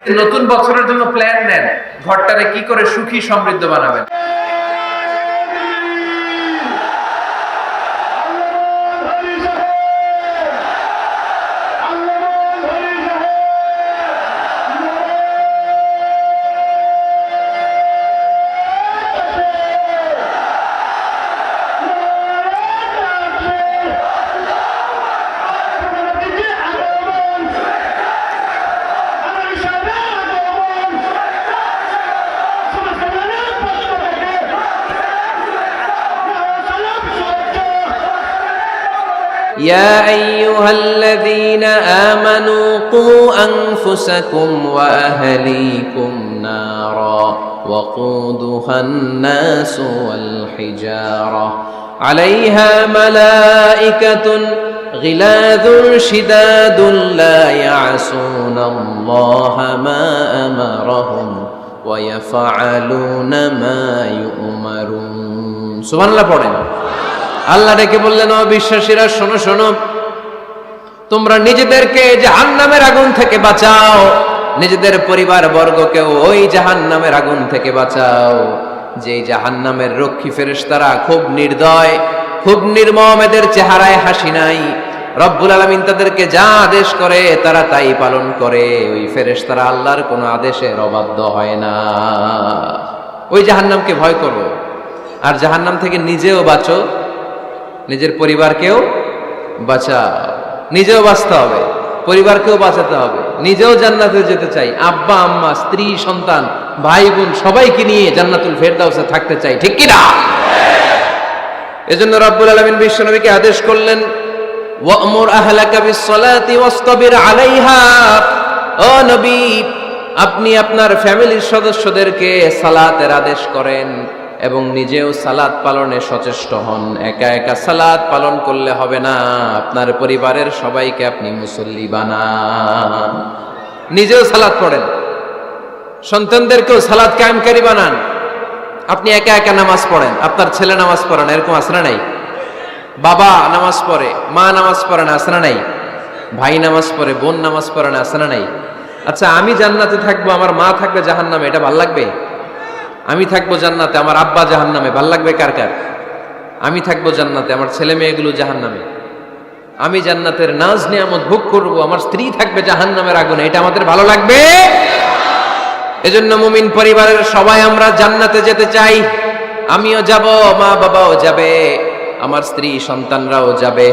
নতুন বছরের জন্য প্ল্যান নেন, ঘরটারে কি করে সুখী সমৃদ্ধ বানাবেন। يا أيها الذين آمنوا قوا أنفسكم وأهليكم نارا وقودها الناس والحجارة عليها ملائكة غلاظ شداد لا يعصون الله ما أمرهم ويفعلون ما يؤمرون سبحان الله পড়েন। আল্লাহ ডেকে বললেন, ও বিশ্বাসীরা শোনো শোনো, তোমরা নিজেদেরকে জাহান্নামের আগুন থেকে বাঁচাও, নিজেদের পরিবার বর্গকেও ওই জাহান্নামের আগুন থেকে বাঁচাও। যে জাহান্নামের রক্ষী ফেরেশতারা খুব নির্দয়, খুব নির্মম, এদের চেহারায় হাসি নাই। রব্বুল আলামিন তাদেরকে যা আদেশ করে তারা তাই পালন করে। ওই ফেরেশতারা আল্লাহর কোনো আদেশের অবাধ্য হয় না। ওই জাহান্নামকে ভয় করো, আর জাহান্নাম থেকে নিজেও বাঁচো, নিজের পরিবারকেও বাঁচাও। নিজেও বাঁচতে হবে, পরিবারকেও বাঁচাতে হবে। নিজেও জান্নাতে যেতে চাই, আব্বা আম্মা স্ত্রী সন্তান ভাই বোন সবাইকে নিয়ে জান্নাতুল ফেরদাউসে থাকতে চাই, ঠিক কি না? এজন্য রব্বুল আলামিন বিশ্বনবীকে আদেশ করলেন, ওয়া'মুর আহলাকা বিস-সালাতি ওয়াসতাবির আলাইহা। ও নবী, আপনি আপনার ফ্যামিলির সদস্যদেরকে সালাতের আদেশ করেন এবং নিজেও সালাত পালনে সচেষ্ট হন। একা একা সালাত পালন করলে হবে না, আপনার পরিবারের সবাইকে আপনি মুসল্লি বানান। নিজেও সালাত পড়েন, সন্তানদেরকেও সালাত কায়েমকারী বানান। আপনি একা একা নামাজ পড়েন, আপনার ছেলে নামাজ পড়েন, এরকম আছে না নাই? বাবা নামাজ পড়ে, মা নামাজ পড়ে না, আছে না নাই? ভাই নামাজ পড়ে, বোন নামাজ পড়ে না, আছে না নাই? আচ্ছা, আমি জান্নাতে থাকবো, আমার মা থাকবে জাহান্নামে, এটা ভাল লাগবে? আমি থাকবো জান্নাতে, আমার আব্বা জাহান্নামে, ভাল লাগবে কার কার? আমি থাকবো জান্নাতে, আমার ছেলে মেয়েগুলো জাহান্নামে। আমি জান্নাতের নাজ নিয়ামত ভোগ করবো, আমার স্ত্রী থাকবে জাহান্নামের আগুনে, এটা আমাদের ভালো লাগবে? এজন্য মুমিন পরিবারের সবাই আমরা জান্নাতে যেতে চাই। আমিও যাব, মা বাবাও যাবে, আমার স্ত্রী সন্তানরাও যাবে।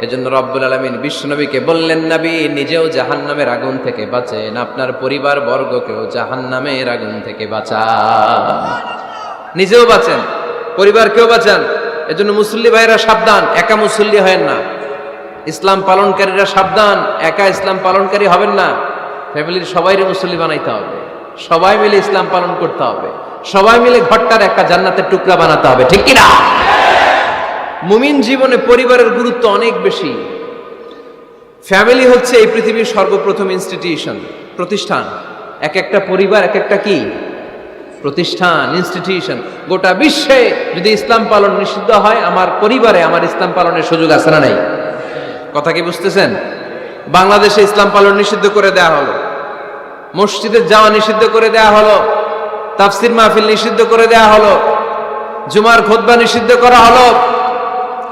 এজন্য রব্বুল আলামিন বিশ্বনবীকে বললেন, নবী নিজেও জাহান্নামের আগুন থেকে বাঁচেন, আপনার পরিবার বর্গকেও জাহান্নামের আগুন থেকে বাঁচান। নিজেও বাঁচেন, পরিবারকেও বাঁচান। এজন্য মুসল্লি ভাইরা সাবধান, একা মুসল্লি হয়েন না। ইসলাম পালনকারীরা সাবধান, একা ইসলাম পালনকারী হবেন না। ফ্যামিলির সবাইরে মুসল্লি বানাইতে হবে, সবাই মিলে ইসলাম পালন করতে হবে, সবাই মিলে ঘরটার একটা জান্নাতের টুকরা বানাতে হবে, ঠিক কি না? মুমিন জীবনে পরিবারের গুরুত্ব অনেক বেশি। ফ্যামিলি হচ্ছে এই পৃথিবীর সর্বপ্রথম ইনস্টিটিউশন, প্রতিষ্ঠান। এক একটা পরিবার এক একটা কি প্রতিষ্ঠান, ইনস্টিটিউশন। গোটা বিশ্বে যদি ইসলাম পালন নিষিদ্ধ হয়, আমার পরিবারে আমার ইসলাম পালনের সুযোগ আছে না নাই? কথা কি বুঝতেছেন? বাংলাদেশে ইসলাম পালন নিষিদ্ধ করে দেওয়া হলো, মসজিদে যাওয়া নিষিদ্ধ করে দেওয়া হলো, তাফসির মাহফিল নিষিদ্ধ করে দেওয়া হলো, জুমার খুতবা নিষিদ্ধ করা হলো,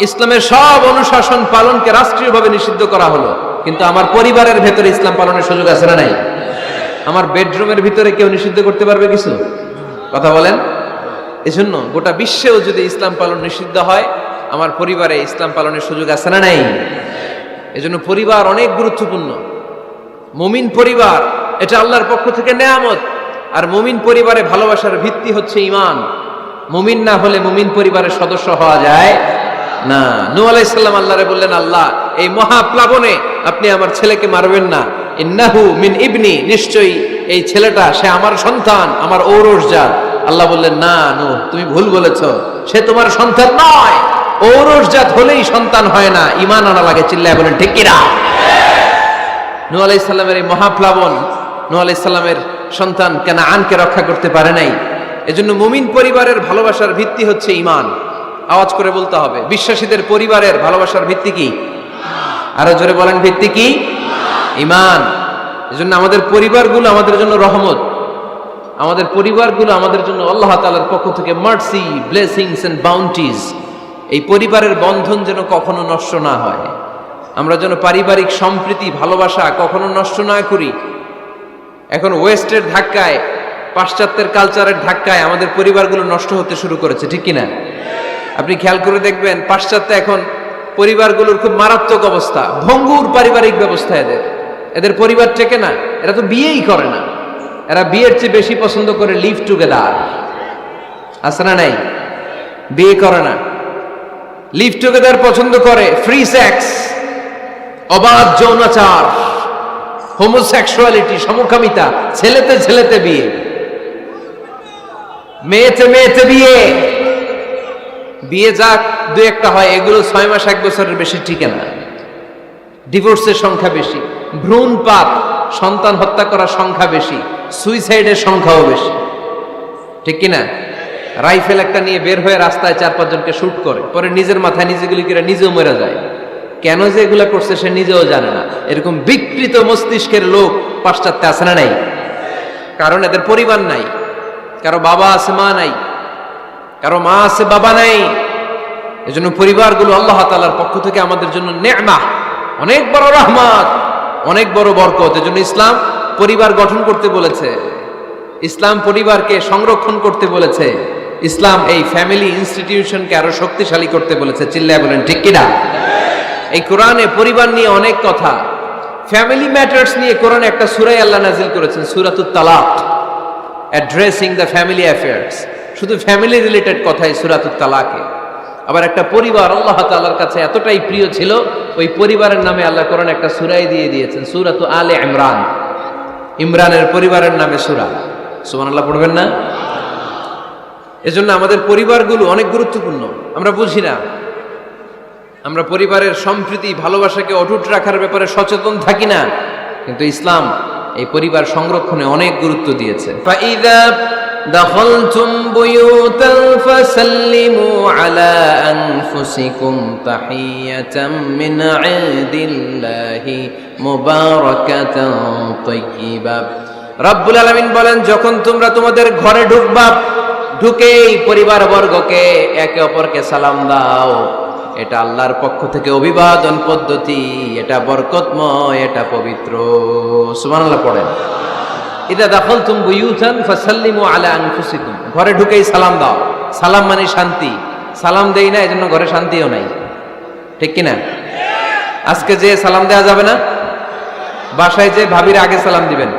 ইসলামের সব অনুশাসন পালনকে রাষ্ট্রীয়ভাবে নিষিদ্ধ করা হলো। কিন্তু আমার পরিবারের ভেতরে ইসলাম পালনের সুযোগ আছে না নাই? আমার বেডরুমের ভিতরে কেউ নিষিদ্ধ করতে পারবে কিছু? কথা বলেন। এজন্য গোটা বিশ্বেও যদি ইসলাম পালন নিষিদ্ধ হয়, আমার পরিবারে ইসলাম পালনের সুযোগ আছে না নাই? এজন্য পরিবার অনেক গুরুত্বপূর্ণ। মুমিন পরিবার এটা আল্লাহর পক্ষ থেকে নেয়ামত। আর মুমিন পরিবারে ভালোবাসার ভিত্তি হচ্ছে ঈমান। মুমিন না হলে মুমিন পরিবারের সদস্য হওয়া যায় না। নূহ আলাইহিস সালাম আল্লাহরে বললেন, আল্লাহ এই মহাপ্লাবনে আপনি আমার ছেলেকে মারবেন না। ইন্নাহু মিন ইবনি, নিশ্চয়ই এই ছেলেটা সে আমার সন্তান, আমার ঔরসজাত। আল্লাহ বললেন, না নূহ, তুমি ভুল বলেছো, সে তোমার সন্তান নয়। ঔরসজাত হলেই সন্তান হয় না, ঈমান আনা লাগে। চিল্লায় বলেন ঠিক কি না? নূহ আলাইহিস সালামের এই মহাপ্লাবন নূহ আলাইহিস সালামের সন্তান কানাআনকে রক্ষা করতে পারে নাই। এজন্য মুমিন পরিবারের ভালোবাসার ভিত্তি হচ্ছে ঈমান। আওয়াজ করে বলতে হবে, বিশ্বাসীদের পরিবারের ভালোবাসার ভিত্তি কি? আরো জোরে বলেন, ভিত্তি কি? ঈমান। এজন্য আমাদের পরিবারগুলো আমাদের জন্য রহমত, আমাদের পরিবারগুলো আমাদের জন্য আল্লাহ তাআলার পক্ষ থেকে মার্সি, ব্লেসিংস এন্ড বাউন্টিজ। এই পরিবারের বন্ধন যেন কখনো নষ্ট না হয়, আমরা যেন পারিবারিক সম্প্রীতি ভালোবাসা কখনো নষ্ট না করি। এখন ওয়েস্টের ধাক্কায়, পাশ্চাত্যের কালচারের ধাক্কায় আমাদের পরিবারগুলো নষ্ট হতে শুরু করেছে, ঠিক কিনা? আপনি খেয়াল করে দেখবেন পাশ্চাত্যে এখন পরিবারগুলোর খুব মারাত্মক অবস্থা, ভঙ্গুর পারিবারিক ব্যবস্থা। এদের পরিবার টেকে না, এরা তো বিয়েই করে না, এরা বিয়ের চেয়ে বেশি পছন্দ করে লিভ টুগেদার। আছে না নাই? বিয়ে করে না, লিভ টুগেদার পছন্দ করে, ফ্রি সেক্স, অবাধ যৌনাচার, হোমোসেক্সুয়ালিটি, সমকামিতা, ছেলেতে ছেলেতে বিয়ে, মেয়েতে মেয়েতে বিয়ে। বিয়ে যাক দু একটা হয়, এগুলো 6 মাস 1 বছরের বেশি টিকে না। ডিভোর্সের সংখ্যা বেশি, ভ্রূণপাত, সন্তান হত্যা করার সংখ্যা বেশি, সুইসাইডের সংখ্যাও বেশি, ঠিক কিনা? রাইফেল একটা নিয়ে বের হয়ে রাস্তায় 4-5 জনকে শুট করে, পরে নিজের মাথায় নিজে গুলি করে নিজেও মরে যায়। কেন যে এগুলা করছে সে নিজেও জানে না। এরকম বিকৃত মস্তিষ্কের লোক পাশ্চাত্যে আছে না নাই? কারণ এদের পরিবার নাই, কারো বাবা আছে মা নাই, কারো মা আছে বাবা নাই। এজন্য পরিবারগুলো আল্লাহ তাআলার পক্ষ থেকে আমাদের জন্য নেয়ামত, অনেক বড় রহমত, অনেক বড় বরকত। এজন্য ইসলাম পরিবার গঠন করতে বলেছে, ইসলাম পরিবারকে সংরক্ষণ করতে বলেছে, ইসলাম এই ফ্যামিলি ইনস্টিটিউশনকে আরো শক্তিশালী করতে বলেছে। চিল্লায় বলেন ঠিক কিনা? এই কোরআনে পরিবার নিয়ে অনেক কথা, ফ্যামিলি ম্যাটার্স নিয়ে কোরআনে একটা সূরা আল্লাহ নাজিল করেছেন, সূরাতুত তালাক, অ্যাড্রেসিং দ্য ফ্যামিলি অ্যাফেয়ার্স। শুধু ফ্যামিলি রিলেটেড কথাই সূরাতুত তালাকে। আবার একটা পরিবার আল্লাহ তাআলার কাছে এতটাই প্রিয় ছিল, ওই পরিবারের নামে আল্লাহ কোরআনে একটা সূরাই দিয়ে দিয়েছেন, সূরাতু আলে ইমরান। ইমরানের পরিবারের নামে সূরা। সুবহানাল্লাহ পড়বেন না? এজন্য আমাদের পরিবারগুলো অনেক গুরুত্বপূর্ণ। আমরা বুঝি না, আমরা পরিবারের সম্প্রীতি ভালোবাসাকে অটুট রাখার ব্যাপারে সচেতন থাকি না, কিন্তু ইসলাম এই পরিবার সংরক্ষণে অনেক গুরুত্ব দিয়েছে। ফাইদা দাখালতুম বুয়ুতান ফাসাল্লিমু আলা আনফুসিকুম তাহিয়াতাম মিন ইনদিল্লাহি মুবারাকাতান তাইয়্যিবা। রব্বুল আলামিন বলেন, যখন তোমরা তোমাদের ঘরে ঢুকবা, ঢুকেই পরিবারবর্গকে একে অপরকে সালাম দাও। এটা আল্লাহর পক্ষ থেকে অভিবাদন পদ্ধতি, এটা বরকতময়, এটা পবিত্র। সুবহানাল্লাহ পড়েন। ইদা দাখালতুম বুয়ুতান ফাসাল্লিমু আলা আনফুসিকুম, ঘরে ঢুকেই সালাম দাও। সালাম মানে শান্তি, সালাম দেই না এজন্য ঘরে শান্তিও নাই, ঠিক কিনা? আজকে যে সালাম দেওয়া যাবে না, বাসায় যে ভাবির আগে সালাম দিবেন,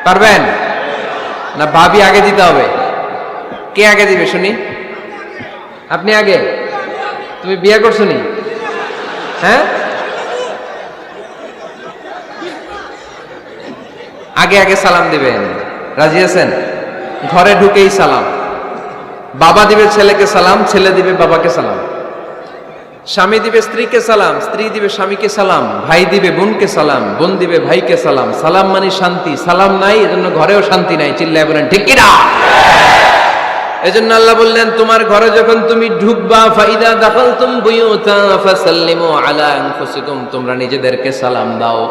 পারবেন না? ভাবি আগে দিতে হবে? কে আগে দিবে শুনি? আপনি আগে? তুমি বিয়ে করছো নি? হ্যাঁ, আগে আগে সালাম দিবেন, রাজি আছেন? ঘরে ঢুকেই সালাম। বাবা দিবে ছেলেকে সালাম, ছেলে দিবে বাবাকে সালাম, স্বামী দিবে স্ত্রীকে সালাম, স্ত্রী দিবে স্বামীকে সালাম, ভাই দিবে বোনকে সালাম, বোন দিবে ভাইকে সালাম। সালাম মানে শান্তি, সালাম নাই এজন্য ঘরেও শান্তি নাই। চিল্লায় বলেন ঠিক কিনা? এজন্য আল্লাহ বললেন, তোমার ঘরে যখন তুমি ঢুকবা, ফাইদা দাখালতুম বুয়ুতান ফাসাল্লিমু আলা আনফুসিকুম, তোমরা নিজেদেরকে সালাম দাও।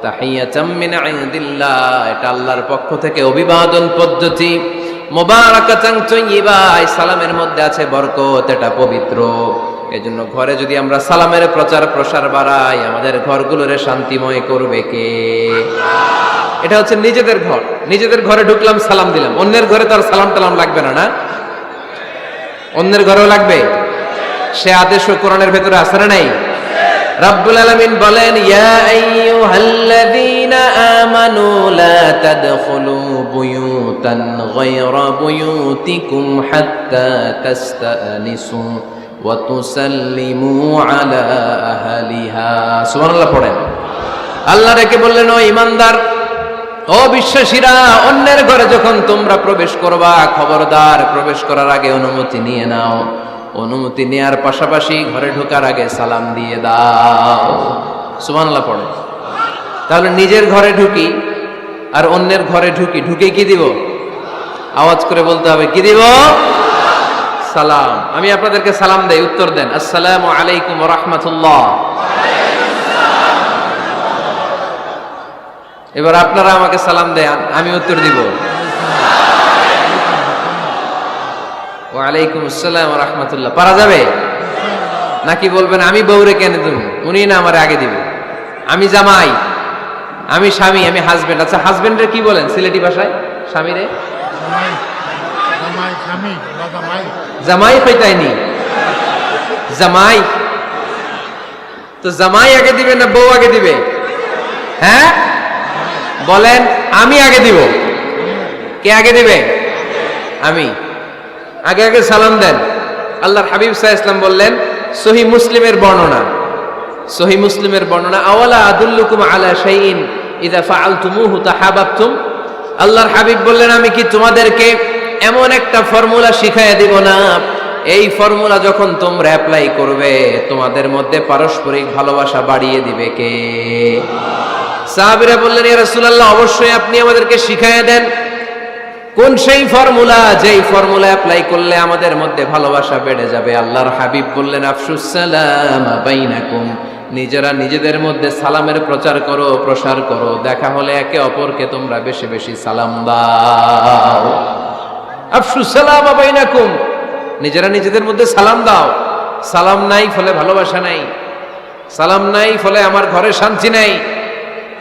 তাহিয়াতাম মিন ইনদিল্লাহ, এটা আল্লাহর পক্ষ থেকে অভিবাদন পদ্ধতি। মুবারাকাতান তাইয়্যিবা, এই সালামের মধ্যে আছে বরকত, এটা পবিত্র। এজন্য ঘরে যদি আমরা সালামের প্রচার প্রসার বাড়াই, আমাদের ঘরগুলোরে শান্তিময় করবে কে? এটা হচ্ছে নিজেদের ঘর। নিজেদের ঘরে ঢুকলাম, সালাম দিলাম। অন্যের ঘরে তার সালাম টালাম লাগবে না, না? অন্যের ঘরেও লাগবে। সে আদেশও কোরআনের ভেতরে আছে না নাই? রাব্বুল আলামিন বলেন, ইয়া আইয়ুহাল্লাযীনা আমানু লা তাদখুলু বুয়ুতান গায়রা বুয়ুতিকুম হাত্তা তাস্তানিসু ওয়া তুসাল্লিমু আলা আহলিহা। সুবহানাল্লাহ পড়েন। আল্লাহ রেখে বললেন, ও ঈমানদার, ও বিশ্বাসীরা, অন্যের ঘরে যখন তোমরা প্রবেশ করবা, খবরদার প্রবেশ করার আগে অনুমতি নিয়ে নাও। অনুমতি নেয়ার পাশাপাশি ঘরে ঢোকার আগে সালাম দিয়ে দাও। সুবহানাল্লাহ পড়ে। তাহলে নিজের ঘরে ঢুকি আর অন্যের ঘরে ঢুকি, ঢুকে কি দিব? আওয়াজ করে বলতে হবে, কি দিব? সালাম। আমি আপনাদেরকে সালাম দেই, উত্তর দেন, আসসালামু আলাইকুম ওয়া রাহমাতুল্লাহ। এবার আপনারা আমাকে সালাম দেন, আমি উত্তর দিব। ওয়ালাইকুম আসসালাম ওয়া রাহমাতুল্লাহ। পারা যাবে নাকি বলবেন আমি বউরে কেন তুমি, উনি না আমার আগে দিবে, আমি জামাই, আমি স্বামী, আমি হাজবেন্ড। আচ্ছা হাজবেন্ডের কি বলেন সিলেটি ভাষায়? স্বামীরে জামাই কইতাইনি, জামাই। তো জামাই আগে দিবে না বউ আগে দিবে? হ্যাঁ বলেন, আমি আগে দিব। কে আগে দিবে? আমি। আগে আগে সালাম দেন। আল্লাহর হাবিব সাল্লাল্লাহু আলাইহি ওয়াসাল্লাম বললেন, সহিহ মুসলিমের বর্ণনা, সহিহ মুসলিমের বর্ণনা, আওয়ালা আদুল্লুকুম আলা শাইইন ইযা ফাআলতুমুহু তাহাবাবতুম। আল্লাহর হাবিব বললেন, আমি কি তোমাদেরকে এমন একটা ফর্মুলা শিখাইয়া দিব না, এই ফর্মুলা যখন তোমরা অ্যাপ্লাই করবে তোমাদের মধ্যে পারস্পরিক ভালোবাসা বাড়িয়ে দিবে কে? সাহাবীরা বললেন, ইয়া রাসূলুল্লাহ অবশ্যই আপনি আমাদেরকে শিখাইয়া দেন। কোন সেই ফর্মুলা, যেই ফর্মুলা অ্যাপ্লাই করলে আমাদের মধ্যে ভালোবাসা বেড়ে যাবে? আল্লাহর হাবিব বললেন, আফশুস সালাম বাইনাকুম, নিজেরা নিজেদের মধ্যে সালামের প্রচার করো, প্রসার করো। দেখা হলে একে অপরকে তোমরা বেশি বেশি সালাম দাও। আফশুস সালাম বাইনাকুম, নিজেরা নিজেদের মধ্যে সালাম দাও। সালাম নাই ফলে ভালোবাসা নাই, সালাম নাই ফলে আমার ঘরে শান্তি নাই।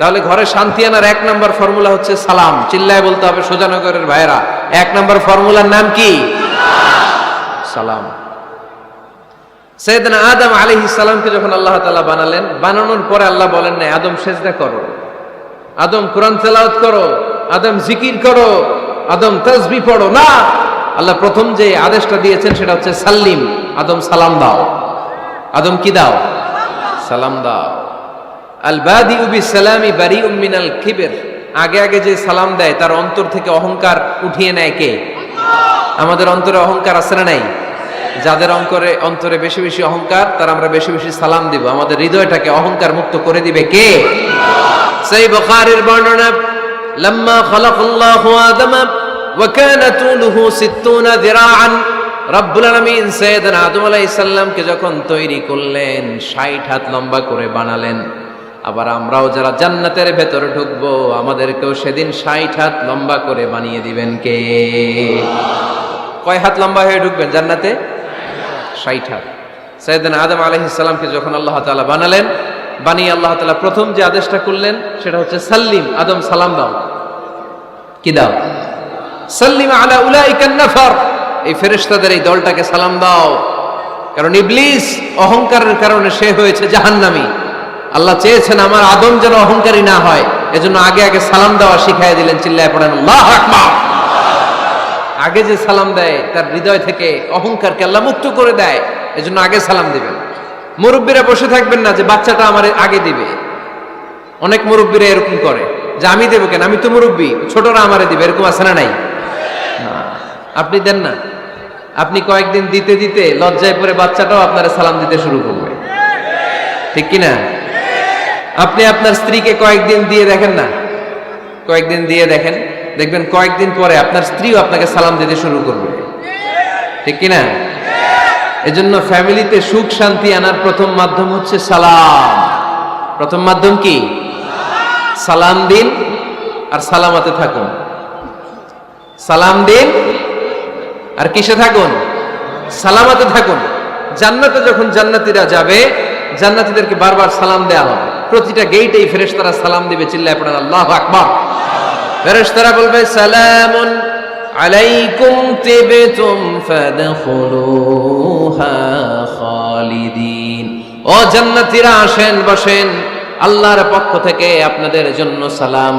তাহলে ঘরে শান্তি আনার এক নম্বর ফর্মুলা হচ্ছে সালাম। চিল্লায় বলতে হবে সোজানগরের ভাইরা, এক নম্বর ফর্মুলার নাম কি? সালাম। সাইয়েদনা আদম আলাইহিস সালামকে যখন আল্লাহ তাআলা বানালেন, বানানোর পরে আল্লাহ বলেন না আদম সেজদা করো, আদম কোরআন তেলাওয়াত করো, আদম জিকির করো, আদম তাসবিহ পড়ো, না। আল্লাহ প্রথম যে আদেশটা দিয়েছেন সেটা হচ্ছে সাল্লিম, আদম সালাম দাও। আদম কি দাও? সালাম দাও। আল বাদিউ বিসসালামি বারিউম মিনাল কিবর, আগে আগে যে সালাম দেয় তার অন্তর থেকে অহংকার উঠিয়ে নেয় কে? আমাদের অন্তরে অহংকার আছে না নাই? যাদের অন্তরে বেশি বেশি অহংকার, তার আমরা বেশি বেশি সালাম দিব। আমাদের হৃদয়টাকে অহংকার মুক্ত করে দিবে কে? সেই বুখারীর বর্ণনা, লাম্মা খালাকাল্লাহু আদমা ওয়া কানা তুলুহু 60 যিরাআন, রব্বুল আলামিন সাইয়েদনা আদম আলাইহিস সালামকে যখন তৈরি করলেন 60 হাত লম্বা করে বানালেন। আবার আমরাও যারা জান্নাতের ভেতরে ঢুকবো আমাদেরকেও সেদিন 60 হাত লম্বা করে বানিয়ে দিবেন কে? কয় হাত লম্বা হয়ে ঢুকবেন জান্নাতে? 60 হাত। সাইয়েদনা আদম আলাইহিস সালামকে যখন আল্লাহ তাআলা বানালেন, বানিয়ে আল্লাহ তাআলা প্রথম যে আদেশটা করলেন সেটা হচ্ছে সাল্লিম, আদম সালাম দাও। কি দাও? সাল্লিম আলা উলাইকান নাফার, এই ফেরেশতাদের এই দলটাকে সালাম দাও। কারণ ইবলিস অহংকারের কারণে সে হয়েছে জাহান্নামী। আল্লাহ চেয়েছেন আমার আদম যেন অহংকারী না হয়, এজন্য আগে আগে সালাম দেওয়া শিখাই দিলেন। চিল্লায় পড়েন আল্লাহু আকবার। আগে যে সালাম দেয় তার হৃদয় থেকে অহংকারকে আল্লাহ মুক্ত করে দেয়, এজন্য আগে সালাম দিবেন। মুরব্বীরা বসে থাকবেন না যে বাচ্চাটা আমার আগে দিবে। অনেক মুরব্বীরা এরকম করে যে আমি দেবো কেন, আমি তো মুরব্বী, ছোটরা আমারে দিবে, এরকম আছে না নাই? আপনি দেন না। আপনি কয়েকদিন দিতে দিতে লজ্জায় পড়ে বাচ্চাটাও আপনারা সালাম দিতে শুরু করবে, ঠিক কিনা? আপনি আপনার স্ত্রীকে কয়েকদিন দিয়ে দেখেন না, কয়েকদিন দিয়ে দেখেন, দেখবেন কয়েকদিন পরে আপনার স্ত্রীও আপনাকে সালাম দিতে শুরু করবে, ঠিক কিনা? এজন্য ফ্যামিলিতে সুখ শান্তি আনার প্রথম মাধ্যম হচ্ছে সালাম। প্রথম মাধ্যম কি? সালাম দিন আর সালামতে থাকুন। সালাম দিন আর কিসে থাকুন? সালামতে থাকুন। জান্নাতে যখন জান্নাতীরা যাবে, জান্নাতীদেরকে বারবার সালাম দেওয়া হবে। প্রতিটা গেটেই ফেরেশতারা সালাম দিবে। চিল্লায় পড়েন আল্লাহু আকবার। ফেরেশতারা বলবে সালামুন আলাইকুম তিবতুম ফাদখুলুহা খালিদিন। ও জান্নাতীরা আসেন, বসেন, আল্লাহর পক্ষ থেকে আপনাদের জন্য সালাম।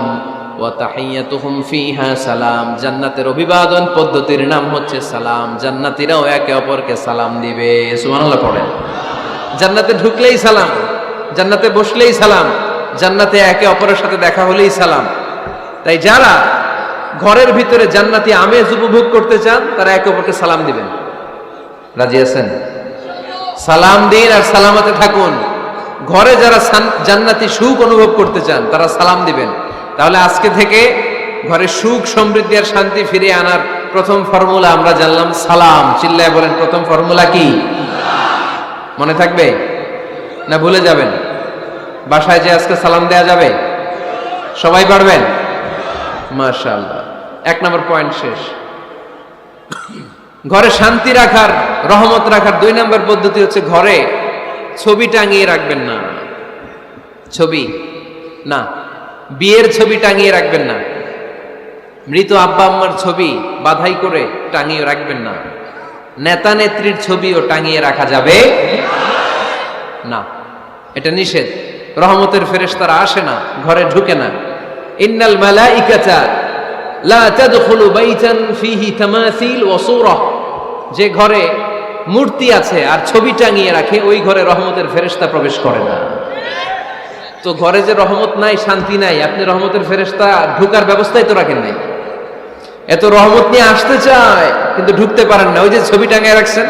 ওয়া তাহিয়াতুহুম ফিহা সালাম, জান্নাতের অভিবাদন পদ্ধতির নাম হচ্ছে সালাম। জান্নাতীরাও একে অপরকে সালাম দিবে। সুবহানাল্লাহ পড়েন। জান্নাতে ঢুকলেই সালাম, জান্নাতে বসলেই সালাম, জান্নাতে একে অপরের সাথে দেখা হলেই সালাম। তাই যারা ঘরের ভিতরে জান্নাতি আমেজ উপভোগ করতে চান তারা একে অপরকে সালাম দিবেন। রাজি আছেন? সালাম দিন আর সালামতে থাকুন। ঘরে যারা জান্নাতি সুখ অনুভব করতে চান তারা সালাম দিবেন। তাহলে আজকে থেকে ঘরে সুখ সমৃদ্ধি আর শান্তি ফিরিয়ে আনার প্রথম ফর্মুলা আমরা জানলাম সালাম। চিল্লায় বলেন প্রথম ফর্মুলা কি? মনে থাকবে না ভুলে যাবেন? বাসায় যে আজকে সালাম দেয়া যাবে? সবাই পারবেন? মাশাআল্লাহ। 1 নম্বর পয়েন্ট শেষ। ঘরে শান্তি রাখার, রহমত রাখার 2 নম্বর পদ্ধতি হচ্ছে ঘরে ছবি টাঙিয়ে রাখবেন না। ছবি না, বিয়ের ছবি টাঙিয়ে রাখবেন না। মৃত আব্বা আম্মার ছবি বাধাই করে টাঙিয়ে রাখবেন না। নেতা নেত্রীর ছবিও টাঙিয়ে রাখা যাবে না, এটা নিষেধ। রহমতের ফেরেশতারা আসে না, ঘরে ঢুকে না। ইন্নাল মালাইকাতা লা তাদখুলু বাইতান ফীহি তামাসিল ওয়া সূরাহ, যে ঘরে মূর্তি আছে আর ছবি টাঙিয়ে রাখে ওই ঘরে রহমতের ফেরেশতা প্রবেশ করে না। তো ঘরে যে রহমত নাই, শান্তি নাই, আপনি রহমতের ফেরেশতা ঢোকার ব্যবস্থাই তো রাখেন নাই। এত রহমত নিয়ে আসতে চায় কিন্তু ঢুকতে পারেন না, ওই যে ছবি টাঙিয়ে রাখছেন।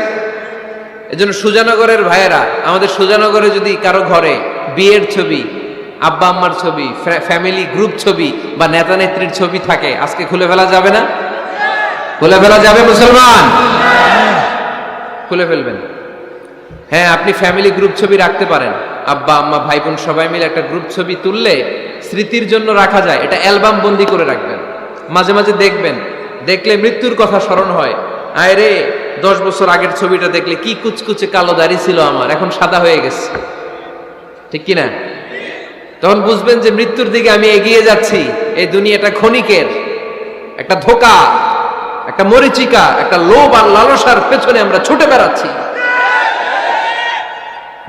এজন্য সুজানগরের ভাইয়েরা, আমাদের সুজানগরে যদি কারো ঘরে বিয়ের ছবি, আব্বা আম্মার ছবি, ফ্যামিলি গ্রুপ ছবি বা নেতা নেত্রীর ছবি থাকে, আজকে খুলে ফেলা যাবে না? খুলে ফেলা যাবে মুসলমান? খুলে ফেলবেন। হ্যাঁ, আপনি ফ্যামিলি গ্রুপ ছবি রাখতে পারেন। আব্বা আম্মা ভাই বোন সবাই মিলে একটা গ্রুপ ছবি তুললে স্মৃতির জন্য রাখা যায়। এটা অ্যালবাম বন্দি করে রাখবেন, মাঝে মাঝে দেখবেন। দেখলে মৃত্যুর কথা স্মরণ হয়। আয় রে, 10 বছর আগের ছবিটা দেখলে কি কুচকুচে কালো দাড়ি ছিল আমার, এখন সাদা হয়ে গেছে। ঠিক কিনা? তখন বুঝবেন যে মৃত্যুর দিকে আমি এগিয়ে যাচ্ছি। এই দুনিয়াটা ক্ষণিকের, একটা ধোঁকা, একটা মরিচিকা, একটা লোভ আর লালসার পেছনে আমরা ছুটে বেড়াচ্ছি।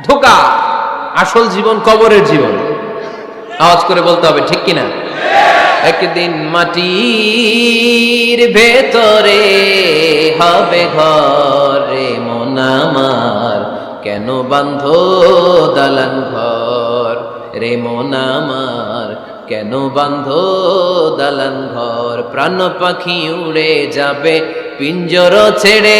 ধোঁকা, আসল জীবন কবরের জীবন। আওয়াজ করে বলতে হবে, ঠিক কিনা? একদিন মাটির ভেতরে হবে ঘরে মন আমার, কেন বাঁধো দালান ঘর রে মন আমার, কেন বাঁধো দালান ঘর। প্রাণ পাখি উড়ে যাবে পিঞ্জর ছেড়ে,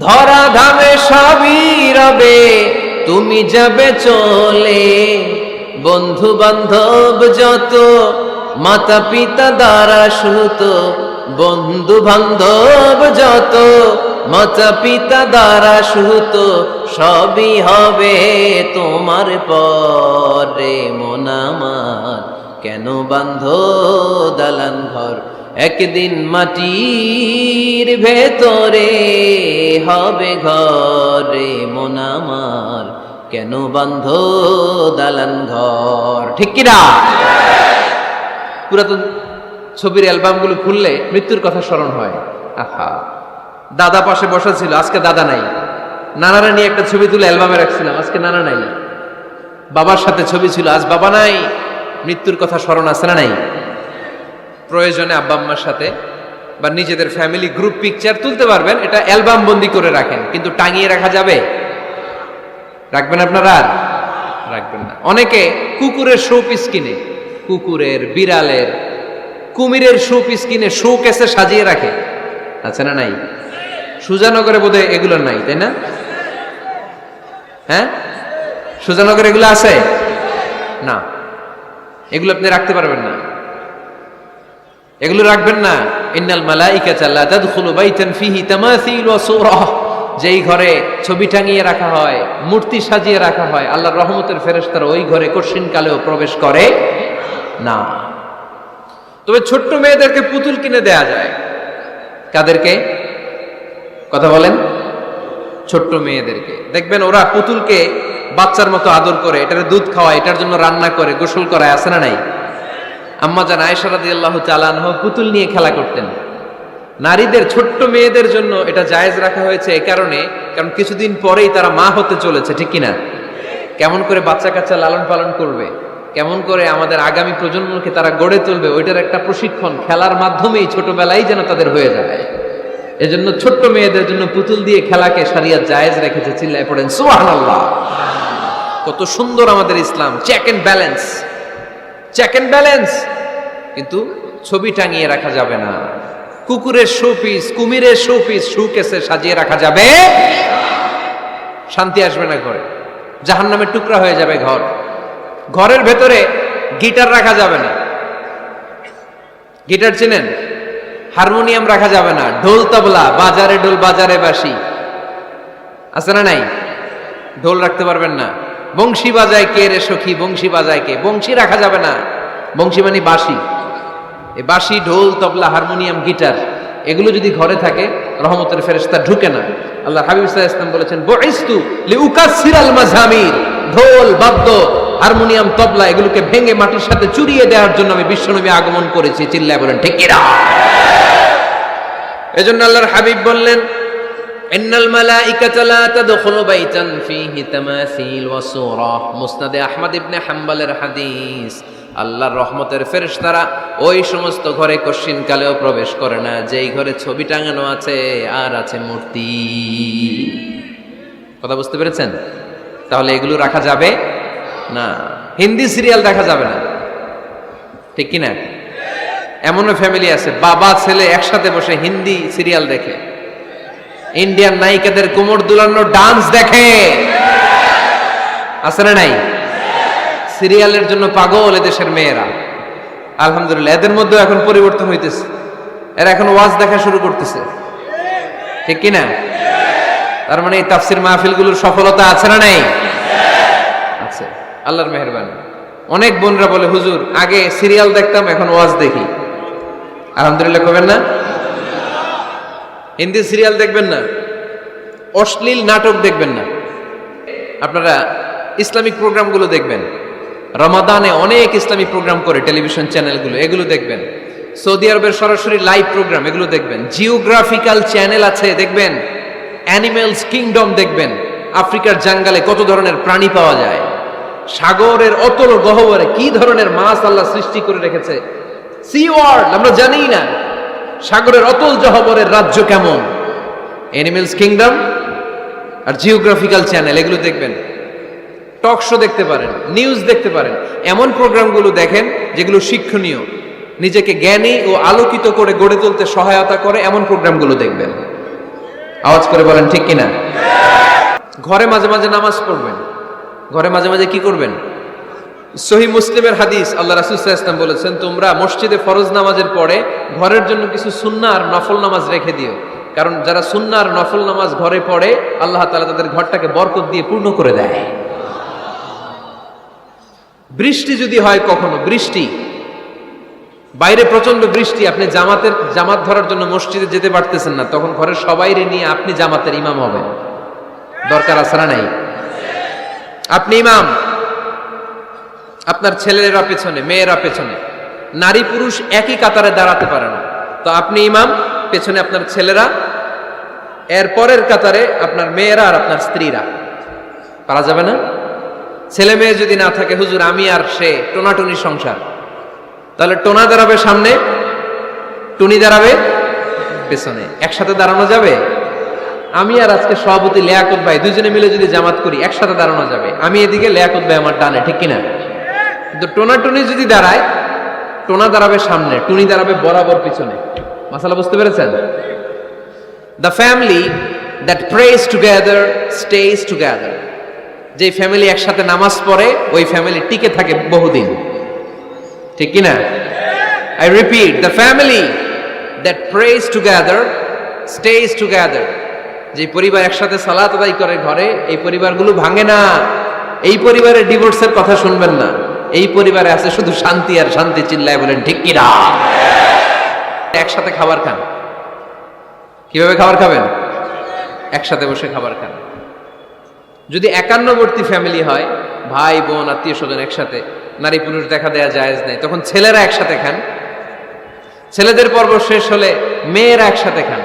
ধরা ধামে সবই রবে তুমি যাবে চলে। বন্ধু বান্ধব যত মাতা পিতা দ্বারা সুত, বন্ধু বান্ধব যত মাতা পিতা দ্বারা সুত, সবই হবে তোমার পরে মন আমার, কেন বাঁধো দালান ঘর। একদিন মাটির ভেতরে হবে ঘরে মন আমার, কেন বাঁধো দালান ঘর। ঠিক কিনা? পুরাতন ছবির অ্যালবামগুলো খুললে মৃত্যুর কথা স্মরণ হয়। আহা, দাদা পাশে বসা ছিল, আজকে দাদা নাই। নানারা নিয়ে একটা ছবি তুলে অ্যালবামে রাখছিলাম, আজকে নানা নাই। বাবার সাথে ছবি ছিল, আজ বাবা নাই। মৃত্যুর কথা স্মরণ আছে না নাই? প্রয়োজনে আব্বা আম্মার সাথে বা নিজেদের ফ্যামিলি গ্রুপ পিকচার তুলতে পারবেন, এটা অ্যালবাম বন্দি করে রাখেন, কিন্তু টাঙিয়ে রাখা যাবে? রাখবেন আপনারা? আর রাখবেন না। অনেকে কুকুরের শো পিস কিনে, কুকুরের, বিড়ালের, কুমিরের শো পিস কিনে শো কেসে সাজিয়ে রাখে। আছে না নাই? সুজানগরে বোধহয় এগুলো নাই, তাই না? হ্যাঁ, সুজানগরে এগুলো আছে না? এগুলো আপনি রাখতে পারবেন না, এগুলো রাখবেন না। ইন্নাল মালাইকাতা লা তাদখুলু বাইতান ফীহি তামাসিল ওয়া সূরাহ, যেই ঘরে ছবি টাঙিয়ে রাখা হয়, মূর্তি সাজিয়ে রাখা হয়, আল্লাহর রহমতের ফেরেশতারা ওই ঘরে কঠিন কালেও প্রবেশ করে না। তবে ছোট্ট মেয়েদেরকে পুতুল কিনে দেয়া যায়। কাদেরকে? কথা বলেন। ছোট্ট মেয়েদেরকে দেখবেন ওরা পুতুলকে বাচ্চার মতো আদর করে, এটার দুধ খাওয়ায়, এটার জন্য রান্না করে, গোসল করায়। আছে না নাই? আম্মা জান আয়েশা রাদিয়াল্লাহু তাআলা আনহা পুতুল নিয়ে খেলা করতেন। নারীদের, ছোট্ট মেয়েদের জন্য এটা জায়েজ রাখা হয়েছে এই কারণে, কারণ কিছুদিন পরেই তারা মা হতে চলেছে। ঠিক কিনা? কেমন করে বাচ্চা কাচ্চা লালন পালন করবে, কেমন করে আমাদের আগামী প্রজন্মকে তারা গড়ে তুলবে, ওইটার একটা প্রশিক্ষণ খেলার মাধ্যমেই ছোটবেলায় যেন তাদের হয়ে যায়। এজন্য ছোট্ট মেয়েদের জন্য পুতুল দিয়ে খেলাকে শরিয়ত জায়েজ রেখেছে। চিল্লায় পড়েন সুবহানাল্লাহ। কত সুন্দর আমাদের Islam! Check and balance, check and balance. কিন্তু ছবি টাঙিয়ে রাখা যাবে না। কুকুরের শোপিস, কুমিরের শোপিস শোকেসে সাজিয়ে রাখা যাবে, শান্তি আসবে না ঘরে, জাহান্নামের টুকরা হয়ে যাবে ঘর। ঘরের ভেতরে গিটার রাখা যাবে না। গিটার চেনেন? হারমোনিয়াম রাখা যাবে না। ঢোল তবলা, বাজারে ঢোল বাজারে বাঁশি। আছে না নাই? ঢোল রাখতে পারবেন না। বংশী বাজায় কে রে সখী, বংশী বাজায় কে? বংশী রাখা যাবে না। বংশী মানে বাঁশি। এই বাঁশি, ঢোল, তবলা, হারমোনিয়াম, গিটার এগুলো যদি ঘরে থাকে রহমতের ফেরেশতা ঢুকে না। আল্লাহ হাবিব সাল্লাল্লাহু আলাইহি ওয়াসাল্লাম বলেছেন, বুইসতু লিউকাসসিরাল মাযামির, ঢোল, বাদ্য, হারমোনিয়াম, তবলা এগুলোকে ভেঙে মাটির সাথে চুরিয়ে দেওয়ার জন্য আমি বিশ্বনবী আগমন করেছি। চিল্লায় বলেন ঠিক কিনা? এজন্য আল্লাহর হাবিব বললেন, ইন্নাল মালাইকাতা লা তাদখুলু বাইতান ফীহি তামাসিল ওয়া সূরা। মুসনাদে আহমদ ইবনে হাম্বলের হাদিস। আল্লাহর রহমতের ফেরেশতারা ওই সমস্ত ঘরে কশিন কালেও প্রবেশ করে না যেই ঘরে ছবি টাঙানো আছে আর আছে মূর্তি। কথা বুঝতে পেরেছেন? তাহলে এগুলো রাখা যাবে না। হিন্দি সিরিয়াল দেখা যাবে না, ঠিক কি না? এমনও ফ্যামিলি আছে বাবা ছেলে একসাথে বসে হিন্দি সিরিয়াল দেখে, ইন্ডিয়ান নায়িকাদের কোমর দুলানো ডান্স দেখে। আছে না নাই? সিরিয়ালের জন্য পাগল এদেশের মেয়েরা। আলহামদুলিল্লাহ, এদের মধ্যে এখন পরিবর্তন হইতেছে। এরা এখন ওয়াজ দেখা শুরু করতেছে, ঠিক কি না? তার মানে এই তাফসির মাহফিলগুলোর সফলতা আছে না নাই? আছে, আল্লাহর মেহেরবানি। অনেক বোনরা বলে, হুজুর আগে সিরিয়াল দেখতাম এখন ওয়াজ দেখি। আলহামদুলিল্লাহ করবেন না? হিন্দি সিরিয়াল দেখবেন না, অশ্লীল নাটক দেখবেন না। আপনারা ইসলামিক প্রোগ্রামগুলো দেখবেন। রমাদানে অনেক ইসলামিক প্রোগ্রাম করে টেলিভিশন চ্যানেলগুলো, এগুলো দেখবেন। সৌদি আরবের সরাসরি লাইভ প্রোগ্রাম এগুলো দেখবেন। জিওগ্রাফিক্যাল চ্যানেল আছে, দেখবেন। অ্যানিমেলস কিংডম দেখবেন। আফ্রিকার জাঙ্গালে কত ধরনের প্রাণী পাওয়া যায়, সাগরের অতল গহ্বরে কি ধরনের মাছ আল্লাহ সৃষ্টি করে রেখেছে। সি ওয়ার্ল্ড আমরা জানিই না, সাগরের অতল গহ্বরের রাজ্য কেমন। অ্যানিমেলস কিংডম আর জিওগ্রাফিক্যাল চ্যানেল এগুলো দেখবেন। টক শো দেখতে পারেন, নিউজ দেখতে পারেন। এমন প্রোগ্রামগুলো দেখেন যেগুলো শিক্ষণীয়, নিজেকে জ্ঞানী ও আলোকিত করে গড়ে তুলতে সহায়তা করে, এমন প্রোগ্রামগুলো দেখবেন। আওয়াজ করে বলেন ঠিক কিনা? ঘরে মাঝে মাঝে নামাজ পড়বেন। ঘরে মাঝে মাঝে কি করবেন? সহিহ মুসলিমের হাদিস, আল্লাহ রাসূল সাল্লাল্লাহু আলাইহি ওয়াসাল্লাম বলেছেন, তোমরা মসজিদে ফরজ নামাজের পরে ঘরের জন্য কিছু সুন্নাহ আর নফল নামাজ রেখে দিও। কারণ যারা সুন্নাহ আর নফল নামাজ ঘরে পড়ে আল্লাহ তাআলা তাদের ঘরটাকে বরকত দিয়ে পূর্ণ করে দেয়। বৃষ্টি যদি হয় কখনো, বৃষ্টি বাইরে প্রচন্ড বৃষ্টি, আপনি জামাত ধরার জন্য মসজিদে যেতে পারতেছেন না, তখন ঘরের সবাইরে নিয়ে আপনি জামাতের ইমাম হবেন। দরকার আছে না নাই? আপনি ইমাম, আপনার ছেলেরা পেছনে, মেয়েরা পেছনে। নারী পুরুষ একই কাতারে দাঁড়াতে পারে না, তো আপনি ইমাম, পেছনে আপনার ছেলেরা, এর পরের কাতারে আপনার মেয়েরা আর আপনার স্ত্রীরা। পারা যাবে না? ছেলে মেয়ে যদি না থাকে, হুজুর আমি আর সে টোনাটুনি সংসার, তাহলে টোনা দাঁড়াবে সামনে, টুনি দাঁড়াবে পেছনে। একসাথে দাঁড়ানো যাবে? আমি আর আজকে সভাপতি লিয়াকত ভাই দুজনে মিলে যদি জামাত করি একসাথে দাঁড়ানো যাবে। আমি এদিকে, লিয়াকত ভাই আমার ডানে, ঠিক কিনা? কিন্তু টোনাটুনি যদি দাঁড়ায়, টোনা দাঁড়াবে সামনে, টুনি দাঁড়াবে বরাবর পিছনে। মাসালা বুঝতে পেরেছেন? The family that prays together stays together. যে ফ্যামিলি একসাথে নামাজ পড়ে ওই ফ্যামিলি টিকে থাকে বহুদিন, ঠিক কিনা? I repeat, the family that prays together stays together. যে পরিবার একসাথে সালাত আদায় করে ঘরে, এই পরিবারগুলো ভাঙে না। এই পরিবারের ডিভোর্সের কথা শুনবেন না। এই পরিবারে আছে শুধু শান্তি আর শান্তি। চিল্লায় বলেন ঠিক কিনা? একসাথে খাবার খান। কিভাবে খাবার খাবেন? একসাথে বসে খাবার খান। যদি একান্নবর্তী ফ্যামিলি হয়, ভাই বোন আত্মীয় স্বজন একসাথে, নারী পুরুষ দেখা দেয়া জায়েজ নেই, তখন ছেলেরা একসাথে খান। ছেলেদের পর্ব শেষ হলে মেয়েরা একসাথে খান।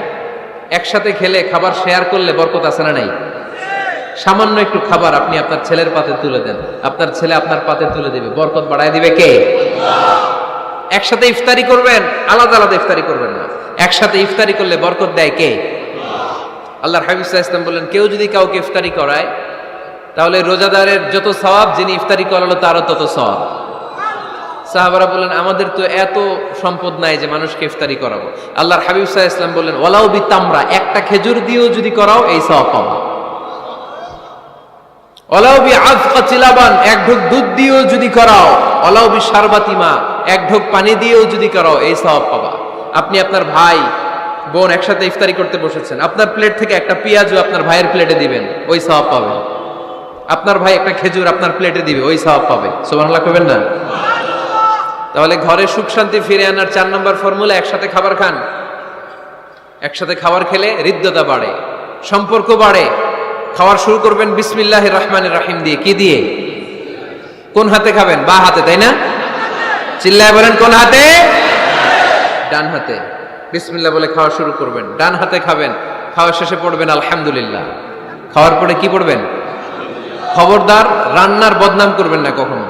একসাথে খেলে খাবার শেয়ার করলে বরকত আছে না নাই? সামান্য একটু খাবার আপনি আপনার ছেলের পাতে তুলে দেন, আপনার ছেলে আপনার পাতে তুলে দিবে, বরকত বাড়ায় দিবে কে? একসাথে ইফতারি করবেন, আলাদা আলাদা ইফতারি করবেন না। একসাথে ইফতারি করলে বরকত দেয় কে? আল্লাহর হাবিব সাল্লাল্লাহু আলাইহি ওয়াসাল্লাম বললেন, কেউ যদি কাউকে ইফতারি করায় তাহলে রোজাদারের যত সওয়াব, যিনি ইফতারি করালো তারও তত সওয়াব। সাহাবারা বললেন, আমাদের তো এত সম্পদ নাই যে মানুষকে ইফতারি করাবো। আল্লাহর হাবিব সাল্লাল্লাহু আলাইহি ওয়াসাল্লাম বললেন, ওয়ালাউ বিতামরা, একটা খেজুর দিয়েও যদি করাও এই সওয়াব পাবা। ওয়ালাউ বিআযকাতি লাবান, এক ঢোক দুধ দিয়েও যদি করাও। ওয়ালাউ বিশারবাতি মা, এক ঢোক পানি দিয়েও যদি করাও এই সওয়াব পাবা। আপনি আপনার ভাই বোন একসাথে ইফতারি করতে বসেছেন, আপনার প্লেট থেকে একটা পেঁয়াজও আপনার ভাইয়ের প্লেটে দিবেন, ওই সওয়াব পাবেন। আপনার ভাই একটা খেজুর আপনার প্লেটে দিবে, ওই সওয়াব পাবে। সুবহানাল্লাহ কইবেন না? তাহলে ঘরে সুখ শান্তি ফিরে আনার 4 নম্বর ফর্মুলা, একসাথে খাবার খান। একসাথে খাবার খেলে হৃদ্যতা বাড়ে, সম্পর্ক বাড়ে। খাওয়ার শুরু করবেন বিসমিল্লাহির রহমানির রহিম দিয়ে। কি দিয়ে? কোন হাতে খাবেন? বা হাতে, তাই না? চিল্লায় বলেন কোন হাতে? ডান হাতে। বিসমিল্লাহ বলে খাওয়া শুরু করবেন, ডান হাতে খাবেন। খাওয়া শেষে পড়বেন আলহামদুলিল্লাহ। খাওয়ার পরে কি পড়বেন? খবরদার রান্নার বদনাম করবেন না কখনো।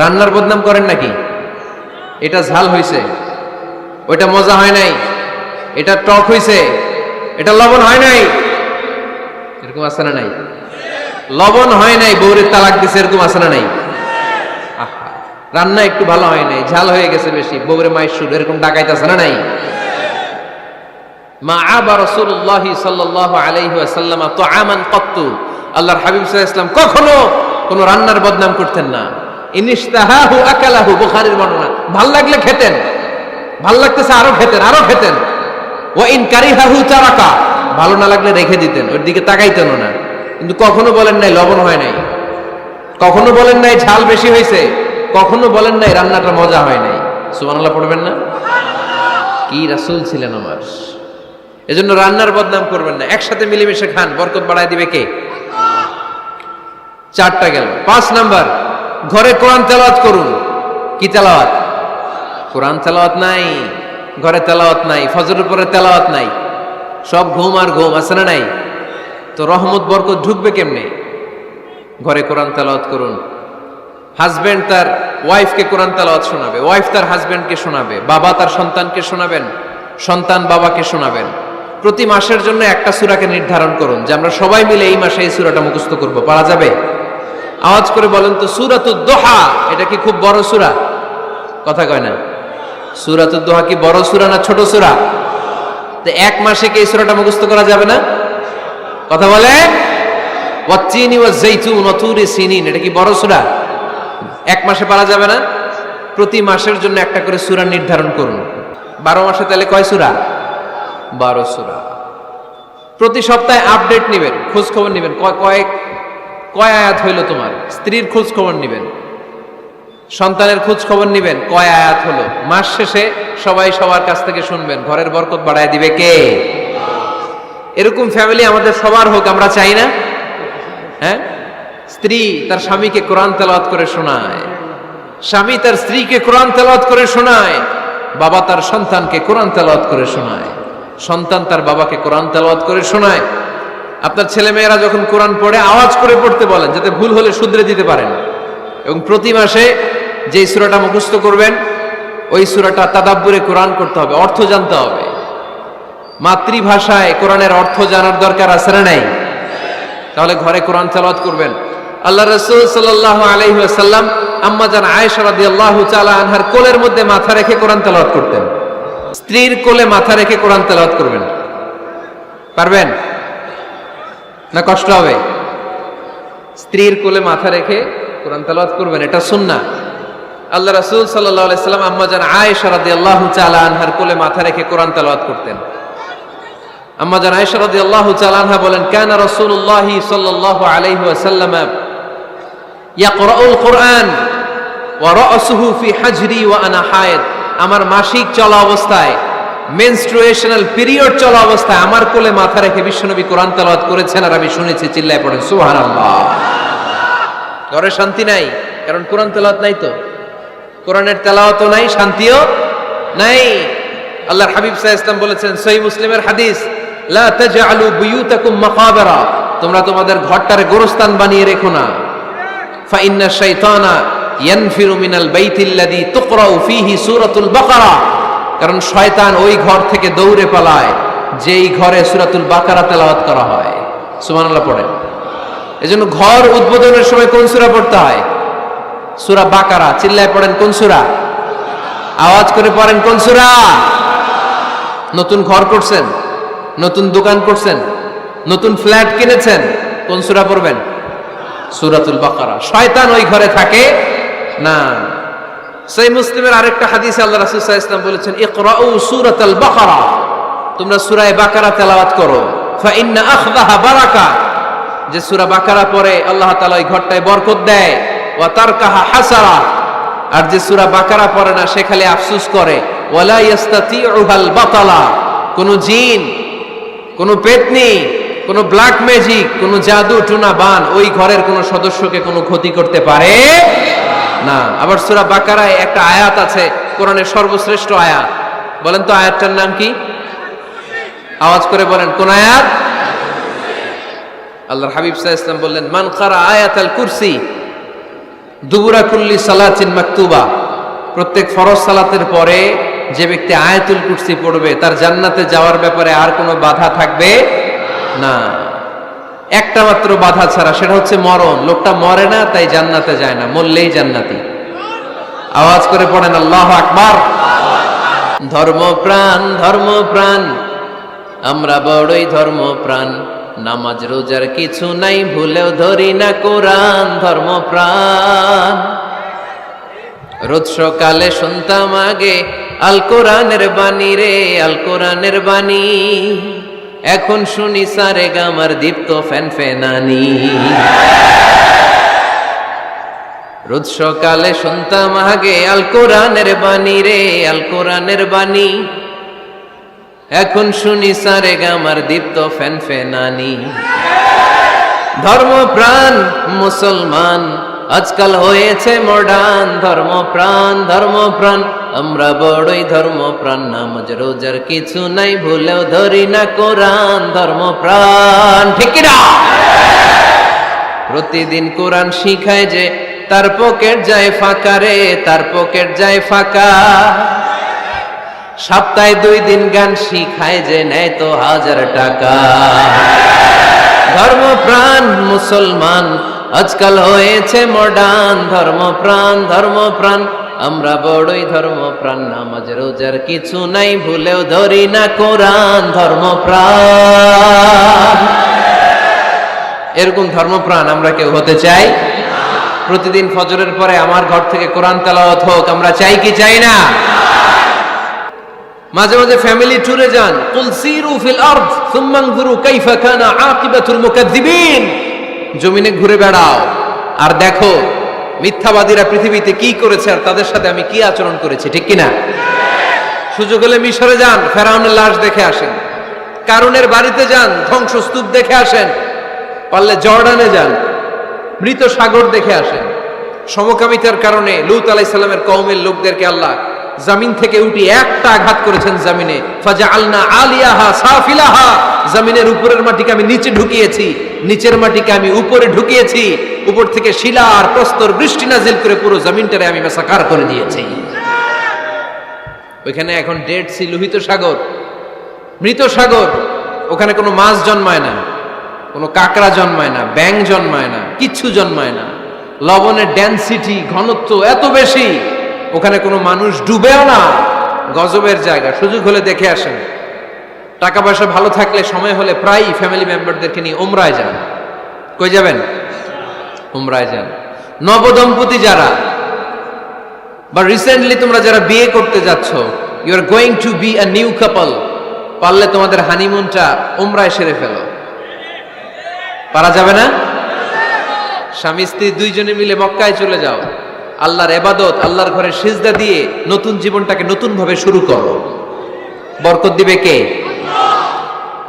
রান্নার বদনাম করেন নাকি? এটা ঝাল হইছে, ওইটা মজা হয় নাই, এটা টক হইছে, এটা লবণ হয় নাই, এরকম আছে না নাই? লবণ হয় নাই, বউরে তালাক দিছে, এরকম আছে না নাই? আহা, রান্না একটু ভালো হয় নাই, ঝাল হয়ে গেছে বেশি, বউরে মায়ের সুর, এরকম ডাকাইতেছে না নাই? মা আবা রাসূলুল্লাহ সাল্লাল্লাহু আলাইহি ওয়াসাল্লাম তুআমান ক্বাত্তু, আল্লাহর হাবিব সাল্লাল্লাহু আলাইহি ওয়াসাল্লাম কখনো কোনো রান্নার বদনাম করতেন না। ইনিশতাহাহু আকালাহু, বুখারীর বর্ণনা। ভাল লাগলে খেতেন, ভাল লাগতেছে আরো খেতেন, আরো খেতেন। ওয়া ইন কারিহাহু তারাকা, ভালো না লাগলে রেখে দিতেন, ওর দিকে তাকাইতেন না। কিন্তু কখনো বলেন নাই লবণ হয় নাই, কখনো বলেন নাই ঝাল বেশি হয়েছে, কখনো বলেন নাই রান্নাটা মজা হয় নাই। সুবহানাল্লাহ পড়বেন না? কি রাসূল ছিলেন আমার। এজন্য রান্নার বদনাম করবেন না, একসাথে মিলেমিশে খান, বরকত বাড়ায় দিবে কে? 4টা গেল। 5 নাম্বার, ঘরে কোরআন তেলাওয়াত করুন। কি তেলাওয়াত? কোরআন তেলাওয়াত নাই, ঘরে তেলাওয়াত নাই, ফজরের পরে তেলাওয়াত নাই, সব ঘুম আর ঘুম, আছে না নাই? তো রহমত বরকত ঢুকবে কেমনে? ঘরে কোরআন তেলাওয়াত করুন। হাজবেন্ড তার ওয়াইফকে কোরআন তেলাওয়াত শোনাবে, ওয়াইফ তার হাজবেন্ডকে শোনাবে, বাবা তার সন্তানকে শোনাবেন, সন্তান বাবাকে শোনাবেন। প্রতি মাসের জন্য একটা সূরাকে নির্ধারণ করুন যে আমরা সবাই মিলে এই মাসে এই সূরাটা মুখস্থ করব। পারা যাবে? আওয়াজ করে বলেন তো, সূরাতুদ দোহা এটা কি খুব বড় সূরা? কথা কয় না। সূরাতুদ দোহা কি বড় সূরা না ছোট সূরা? তো এক মাসে কি এই সূরাটা মুখস্থ করা যাবে না? কথা বলে। ওয়াত্তিনি ওয়াজ-যাইতুন ওয়া তুরি সিনিন, এটা কি বড় সূরা? এক মাসে পারা যাবে না? প্রতি মাসের জন্য একটা করে সূরা নির্ধারণ করুন। 12 মাসে তাহলে কয় সূরা? 12 সূরা। প্রতি সপ্তাহে আপডেট নেবেন, খোঁজ খবর নেবেন, কয় আয়াত হইল তোমার। স্ত্রীর খোঁজ খবর নেবেন, সন্তানের খোঁজ খবর নেবেন, কয় আয়াত হলো। মাস শেষে সবাই সবার কাছ থেকে শুনবেন। ঘরের বরকত বাড়ায় দিবে কে? এরকম ফ্যামিলি আমাদের সবার হোক, আমরা চাই না? হ্যাঁ, স্ত্রী তার স্বামীকে কোরআন তেলাওয়াত করে শোনায়, স্বামী তার স্ত্রীকে কোরআন তেলাওয়াত করে শোনায়, বাবা তার সন্তানকে কোরআন তেলাওয়াত করে শোনায়, সন্তান তার বাবাকে কোরআন তেলাওয়াত করে শোনায়। আপনার ছেলে মেয়েরা যখন কোরআন পড়ে আওয়াজ করে পড়তে বলেন, যাতে ভুল হলে শুধরে দিতে পারেন। এবং প্রতি মাসে যে সূরাটা মুখস্থ করবেন, ওই সূরাটা তাদাব্বুরে কোরআন করতে হবে, অর্থ জানতে হবে। মাতৃভাষায় কোরআনের অর্থ জানার দরকার আছে না নাই? তাহলে ঘরে কোরআন তেলাওয়াত করবেন। আল্লাহ রাসূল সাল্লাল্লাহু আলাইহি ওয়াসাল্লাম আম্মা জান আয়েশা রাদিয়াল্লাহু তাআলা আনহার কোলের মধ্যে মাথা রেখে কোরআন তেলাওয়াত করতেন। স্ত্রীর কোলে মাথা রেখে কোরআন তেলাওয়াত করবেন, পারবেন না? কষ্ট হবে? স্ত্রীর কোলে মাথা রেখে কোরআন তেলাওয়াত করবেন, এটা সুন্নাহ। আল্লাহ রাসূল সাল্লাল্লাহু আলাইহি ওয়াসাল্লাম আম্মা জান আয়েশা রাদিয়াল্লাহু তাআলা আনহার কোলে মাথা রেখে কোরআন তেলাওয়াত করতেন। আম্মা জান আয়েশা রাদিয়াল্লাহু তাআলা আনহা বলেন, কানা রাসূলুল্লাহ সাল্লাল্লাহু আলাইহি ওয়াসাল্লাম ইয়াকরাউল কুরআন ওয়া রাসুহু ফি হাজরি ওয়া আনা হায়েদ। আমার মাসিক চলা অবস্থায়, মেনস্ট্রুয়েশনাল পিরিয়ড চলা অবস্থায় আমার কোলে মাথা রেখে বিশ্বনবী কোরআন তেলাওয়াত করেছেন, আর আমি শুনেছি। চিল্লায় পড়েন সুবহানাল্লাহ। ঘরে শান্তি নাই, কারণ কোরআন তেলাওয়াত নাই। তো কোরআনের তেলাওয়াতও নাই, শান্তিও নাই। আল্লাহর হাবিব সাল্লাল্লাহু আলাইহি ওয়াসাল্লাম বলেছেন, সহিহ মুসলিমের হাদিস, লা তাজআলু বুয়ুতাকুম মাকাবিরা, তোমরা তোমাদের ঘরটারে গোরস্থান বানিয়ে রেখো না। ফা ইন্না শাইতানা ইয়ানফিরু মিনাল বাইতিল্লাযী তুকরাউ ফীহি সূরাতুল বাকারা, কারণ শয়তান ওই ঘর থেকে দৌড়ে পালায় যেই ঘরে সূরাতুল বাকারা তেলাওয়াত করা হয়। সুবহানাল্লাহ পড়েন। এজন্য ঘর উদ্বোধনের সময় কোন সূরা পড়তে হয়? সূরা বাকারা। চিল্লায় পড়েন কোন সূরা? আওয়াজ করে পড়েন কোন সূরা? নতুন ঘর করছেন, নতুন দোকান করছেন, নতুন ফ্ল্যাট কিনেছেন, কোন সূরা পড়বেন? সূরাতুল বাকারা। শয়তান ওই ঘরে থাকে না। সহিহ মুসলিমের আরেকটা হাদিসে আল্লাহ রাসূল সাল্লাল্লাহু আলাইহি ওয়াসাল্লাম বলেছেন, ইকরাউ সূরাতাল বাকারা, তোমরা সূরা বাকারা তেলাওয়াত করো। ফা ইন্না আখযাহা বারাকা, যে সূরা বাকারা পড়ে আল্লাহ তাআলা ওই ঘরটায় বরকত দেয়, ওয়া তারকাহা হাসারা, আর যে সূরা বাকারা পড়ে না সে খালি আফসোস করে, ওয়ালা ইয়াস্তাতিউহাল বাতালা, কোন জিন, কোন পেতনি, কোন ব্ল্যাক ম্যাজিক, কোন জাদু টুনা বান ওই ঘরের কোন সদস্যকে কোনো ক্ষতি করতে পারে না। আবার সূরা বাকারায় একটা আয়াত আছে, কোরআনের সর্বশ্রেষ্ঠ আয়াত, বলেন তো আয়াতটার নাম কি? আওয়াজ করে বলেন, কোন আয়াত? আল্লাহর হাবিব সাল্লাল্লাহু আলাইহি ওয়াসাল্লাম বললেন, মান কারা আয়াতাল কুরসি দুবুরা কুল্লি সালাতিন মাকতুবা, প্রত্যেক ফরজ সালাতের পরে যে ব্যক্তি আয়াতুল কুরসি পড়বে তার জান্নাতে যাওয়ার ব্যাপারে আর কোনো বাধা থাকবে না। একটা মাত্র বাধা ছাড়া, সেটা হচ্ছে মরণ। লোকটা মরে না তাই জান্নাতে যায় না, মরলেই জান্নাতি। আওয়াজ করে পড়েন আল্লাহু আকবার। ধর্মপ্রাণ ধর্মপ্রাণ, আমরা বড়ই ধর্মপ্রাণ, নামাজ রোজার কিছু নাই, ভুলেও ধরি না কোরআন। ধর্মপ্রাণ, রোজ সকালে শুনতাম আগে আল কোরআনের বাণী রে, আল কোরআনের বাণী, এখন শুনি সারে গামার দীপ্ত ফ্যানফেনানি। রোজ সকালে শুনতাম আগে আল কোরআনের বাণী রে, আল কোরআনের বাণী, এখন শুনি সারে গামার দীপ্ত ফ্যানফেনানি। ধর্মপ্রাণ মুসলমান আজকাল হয়েছে মডার্ন। ধর্মপ্রাণ ধর্মপ্রাণ, আমরা বড়ই ধর্মপ্রাণ, নামাজ রোজার কিছু নাই, ভুলেও ধরি না কোরআন। ধর্মপ্রাণ, ঠিক কি না? প্রতিদিন কোরআন শিখায় যে তার পকেট যায় ফাঁকা রে, তার পকেট যায় ফাঁকা। সপ্তাহে 2 দিন গান শিখায় যে নেয় তো 1000 টাকা। ধর্মপ্রাণ মুসলমান আজকাল হয়েছে মডার্ন। ধর্মপ্রাণ ধর্মপ্রাণ, আমরা বড়ই ধর্মপ্রাণ, নামাজ রোজার কিছু নাই, ভুলেও ধরি না কোরআন। ধর্মপ্রাণ, এরকম ধর্মপ্রাণ আমরা কেউ হতে চাই? প্রতিদিন ফজরের পরে আমার ঘর থেকে কোরআন তেলাওয়াত হোক, আমরা চাই কি চাই না? মাঝে মাঝে ফ্যামিলি ট্যুরে যান, কুল সিরু ফিল আরদ সুম্মা আনজুরু কাইফা কানা আকিবাতুল মুকাজ্জিবিন, জমিনে ঘুরে বেড়াও আর দেখো মিথ্যাবাদীরা পৃথিবীতে কি করেছে আর তাদের সাথে আমি কি আচরণ করেছি, ঠিক কি না? সুযোগ হলে মিশরে যান, ফেরাউনের লাশ দেখে আসেন। কারুনের বাড়িতে যান, ধ্বংসস্তূপ দেখে আসেন। পারলে জর্ডানে যান, মৃত সাগর দেখে আসেন। সমকামিতার কারণে লূত আলাইহিস সালামের কওমের লোকদেরকে আল্লাহ জমিন থেকে উঠি একটা আঘাত করেছেন জমিনে। ফাজআলনা আলিয়াহা সাফিলাহা, জমিনের উপরের মাটিকে আমি নিচে ঢুকিয়েছি, নিচের মাটিকে আমি উপরে ঢুকিয়েছি। উপর থেকে শিলা আর প্রস্তর বৃষ্টি নাজিল করে পুরো জমিনটারে আমি মাসাকার করে দিয়েছি। ওইখানে এখন ডেড সি, লোহিত সাগর, মৃত সাগর। ওখানে কোনো মাছ জন্মায় না, কোনো কাঁকড়া জন্মায় না, ব্যাং জন্মায় না, কিচ্ছু জন্মায় না। লবণের ডেনসিটি, ঘনত্ব এত বেশি, ওখানে কোনো মানুষ ডুবেও না। গজবের জায়গা, সুযোগ হলে দেখে আসেন। টাকা পয়সা ভালো থাকলে সময় হলে প্রায় ফ্যামিলি মেম্বারদেরকে নিয়ে উমরায় যান। কই যাবেন? উমরায় যান। নবদম্পতি যারা বা রিসেন্টলি তোমরা যারা বিয়ে করতে যাচ্ছ, you are going to be a new couple, পারলে তোমাদের হানিমুনটা উমরায় সেরে ফেলো। পারা যাবে না? স্বামী স্ত্রী দুইজনে মিলে মক্কায় চলে যাও, আল্লাহর ইবাদত, আল্লাহর ঘরে সিজদা দিয়ে নতুন জীবনটাকে নতুন ভাবে শুরু করো। বরকত দিবে কে?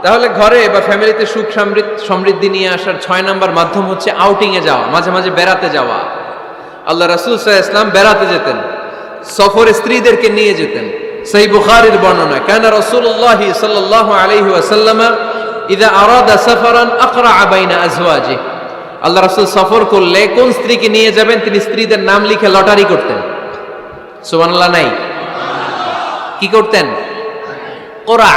তাহলে ঘরে বা ফ্যামিলিতে সুখ সমৃদ্ধি নিয়ে আসার 6 নাম্বার মাধ্যম হচ্ছে আউটিং এ যাওয়া, মাঝে মাঝে বেড়াতে যাওয়া। আল্লাহ রাসূল সাল্লাল্লাহু আলাইহি ওয়াসাল্লাম বেড়াতে যেতেন, সফরে স্ত্রীদেরকে নিয়ে যেতেন। সহিহ বুখারীর বর্ণনা, কানা রাসূলুল্লাহ সাল্লাল্লাহু আলাইহি ওয়াসাল্লাম ইযা আরাদা সাফারান আকরা বাইনা আজওয়াজিহি, আল্লাহ রাসূল সফর করলে কোন স্ত্রীকে নিয়ে যাবেন তিনি স্ত্রীদের নাম লিখে লটারি করতেন। সুবহানাল্লাহ নাই? কি করতেন? কোরআ,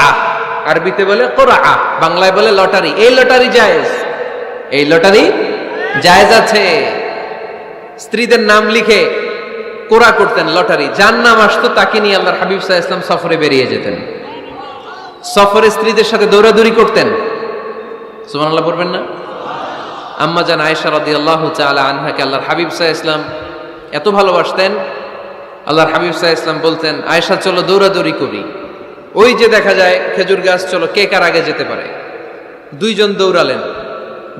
আরবিতে বলে কোরআ, বাংলায় বলে লটারি। এই লটারি জায়েজ, এই লটারি জায়েজ আছে। স্ত্রীদের নাম লিখে কোরআ করতেন, লটারি। যার নাম আসতো তাকে নিয়ে আল্লাহর হাবিব সাল্লাল্লাহু আলাইহি ওয়াসাল্লাম সফরে বেরিয়ে যেতেন। সফরে স্ত্রীদের সাথে দৌড়াদৌড়ি করতেন। সুবহানাল্লাহ পড়বেন না? আম্মা জান আয়েশা রাদিয়াল্লাহু তাআলা আনহাকে আল্লাহর হাবিব সাল্লাল্লাহু আলাইহি ওয়াসাল্লাম এত ভালোবাসতেন, আল্লাহর হাবিব সাল্লাল্লাহু আলাইহি ওয়াসাল্লাম বলতেন, আয়েশা চলো দৌড়াদৌড়ি করি। ওই যে দেখা যায় খেজুর গাছ, চলো কে কার আগে যেতে পারে। দুইজন দৌড়ালেন,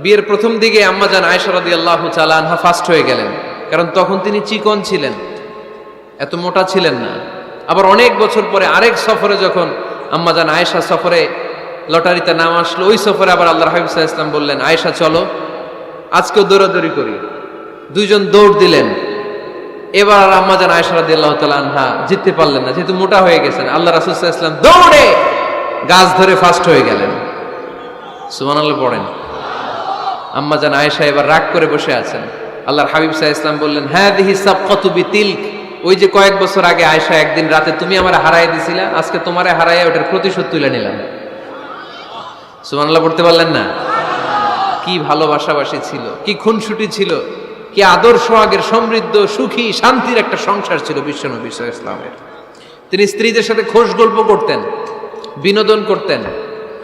বিয়ের প্রথম দিকে আম্মাজান আয়েশা রাদিয়াল্লাহু তাআলা আনহা ফাস্ট হয়ে গেলেন, কারণ তখন তিনি চিকন ছিলেন, এত মোটা ছিলেন না। আবার অনেক বছর পরে আরেক সফরে যখন আম্মাজান আয়েশা সফরে লটারিতে নাম আসলো, ওই সফরে আবার আল্লাহর হাবিব সাল্লাল্লাহু আলাইহি ওয়াসাল্লাম বললেন, আয়েশা চলো আজকেও দৌড়াদৌড়ি করি। দুইজন দৌড় দিলেন। এবার আর আম্মাজান আয়েশা রাদিয়াল্লাহু তাআলা আনহা জিততে পারলেন না, যেহেতু মোটা হয়ে গেছেন। আল্লাহ রাসূল সাল্লাল্লাহু আলাইহি ওয়াসাল্লাম দৌড়ে গাছ ধরে ফাস্ট হয়ে গেলেন। সুবহানাল্লাহ পড়েন। আম্মাজান আয়েশা এবার রাগ করে বসে আছেন। আল্লাহর হাবিব সাল্লাল্লাহু আলাইহি ওয়াসাল্লাম বললেন, হাদিহি সাবকাতু বিতিলক, ওই যে কয়েক বছর আগে আয়েশা একদিন রাতে তুমি আমারে হারায় দিছিলা, আজকে তোমারে হারাইয়া ওটার প্রতিশোধ তুলে নিলাম। সুবহানাল্লাহ পড়তে পারলেন না? কি ভালোবাসাবাসী ছিল, কি খুনসুটি ছিল, কি আদর্শ আগের সমৃদ্ধ সুখী শান্তির একটা সংসার ছিল বিশ্বনবী সাল্লাল্লাহু আলাইহি ওয়াসাল্লামের। তিনি স্ত্রীদের সাথে খোশ গল্প করতেন, বিনোদন করতেন,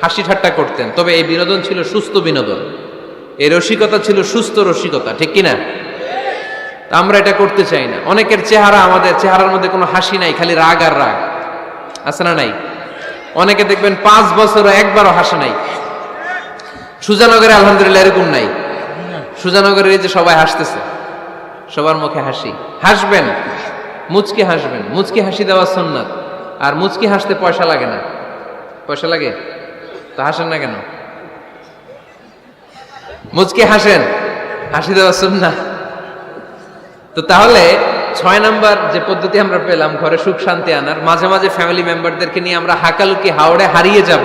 হাসি ঠাট্টা করতেন, তবে এই বিনোদন ছিল সুস্থ বিনোদন, এই রসিকতা ছিল সুস্থ রসিকতা, ঠিক কিনা? আমরা এটা করতে চাই না। অনেকের চেহারা, আমাদের চেহারার মধ্যে কোনো হাসি নাই, খালি রাগ আর রাগ, আছে না নাই? অনেকে দেখবেন 5 বছরও একবারও হাসে নাই। সুজানগরে আলহামদুলিল্লাহ এরকম নাই। সুজানগরের এই যে সবাই হাসতেছে, সবার মুখে হাসি, হাসবেন, মুচকি হাসবেন, মুচকি হাসি দেওয়া সুন্নাত। আর মুচকি হাসতে পয়সা লাগে না। পয়সা লাগে তো হাসেন না কেন? মুচকি হাসেন, হাসি দেওয়া সুন্নাত। তো তাহলে 6 নাম্বার যে পদ্ধতি আমরা পেলাম ঘরে সুখ শান্তি আনার, মাঝে মাঝে ফ্যামিলি মেম্বারদেরকে নিয়ে আমরা হাকালুকি হাওড়ে হারিয়ে যাব,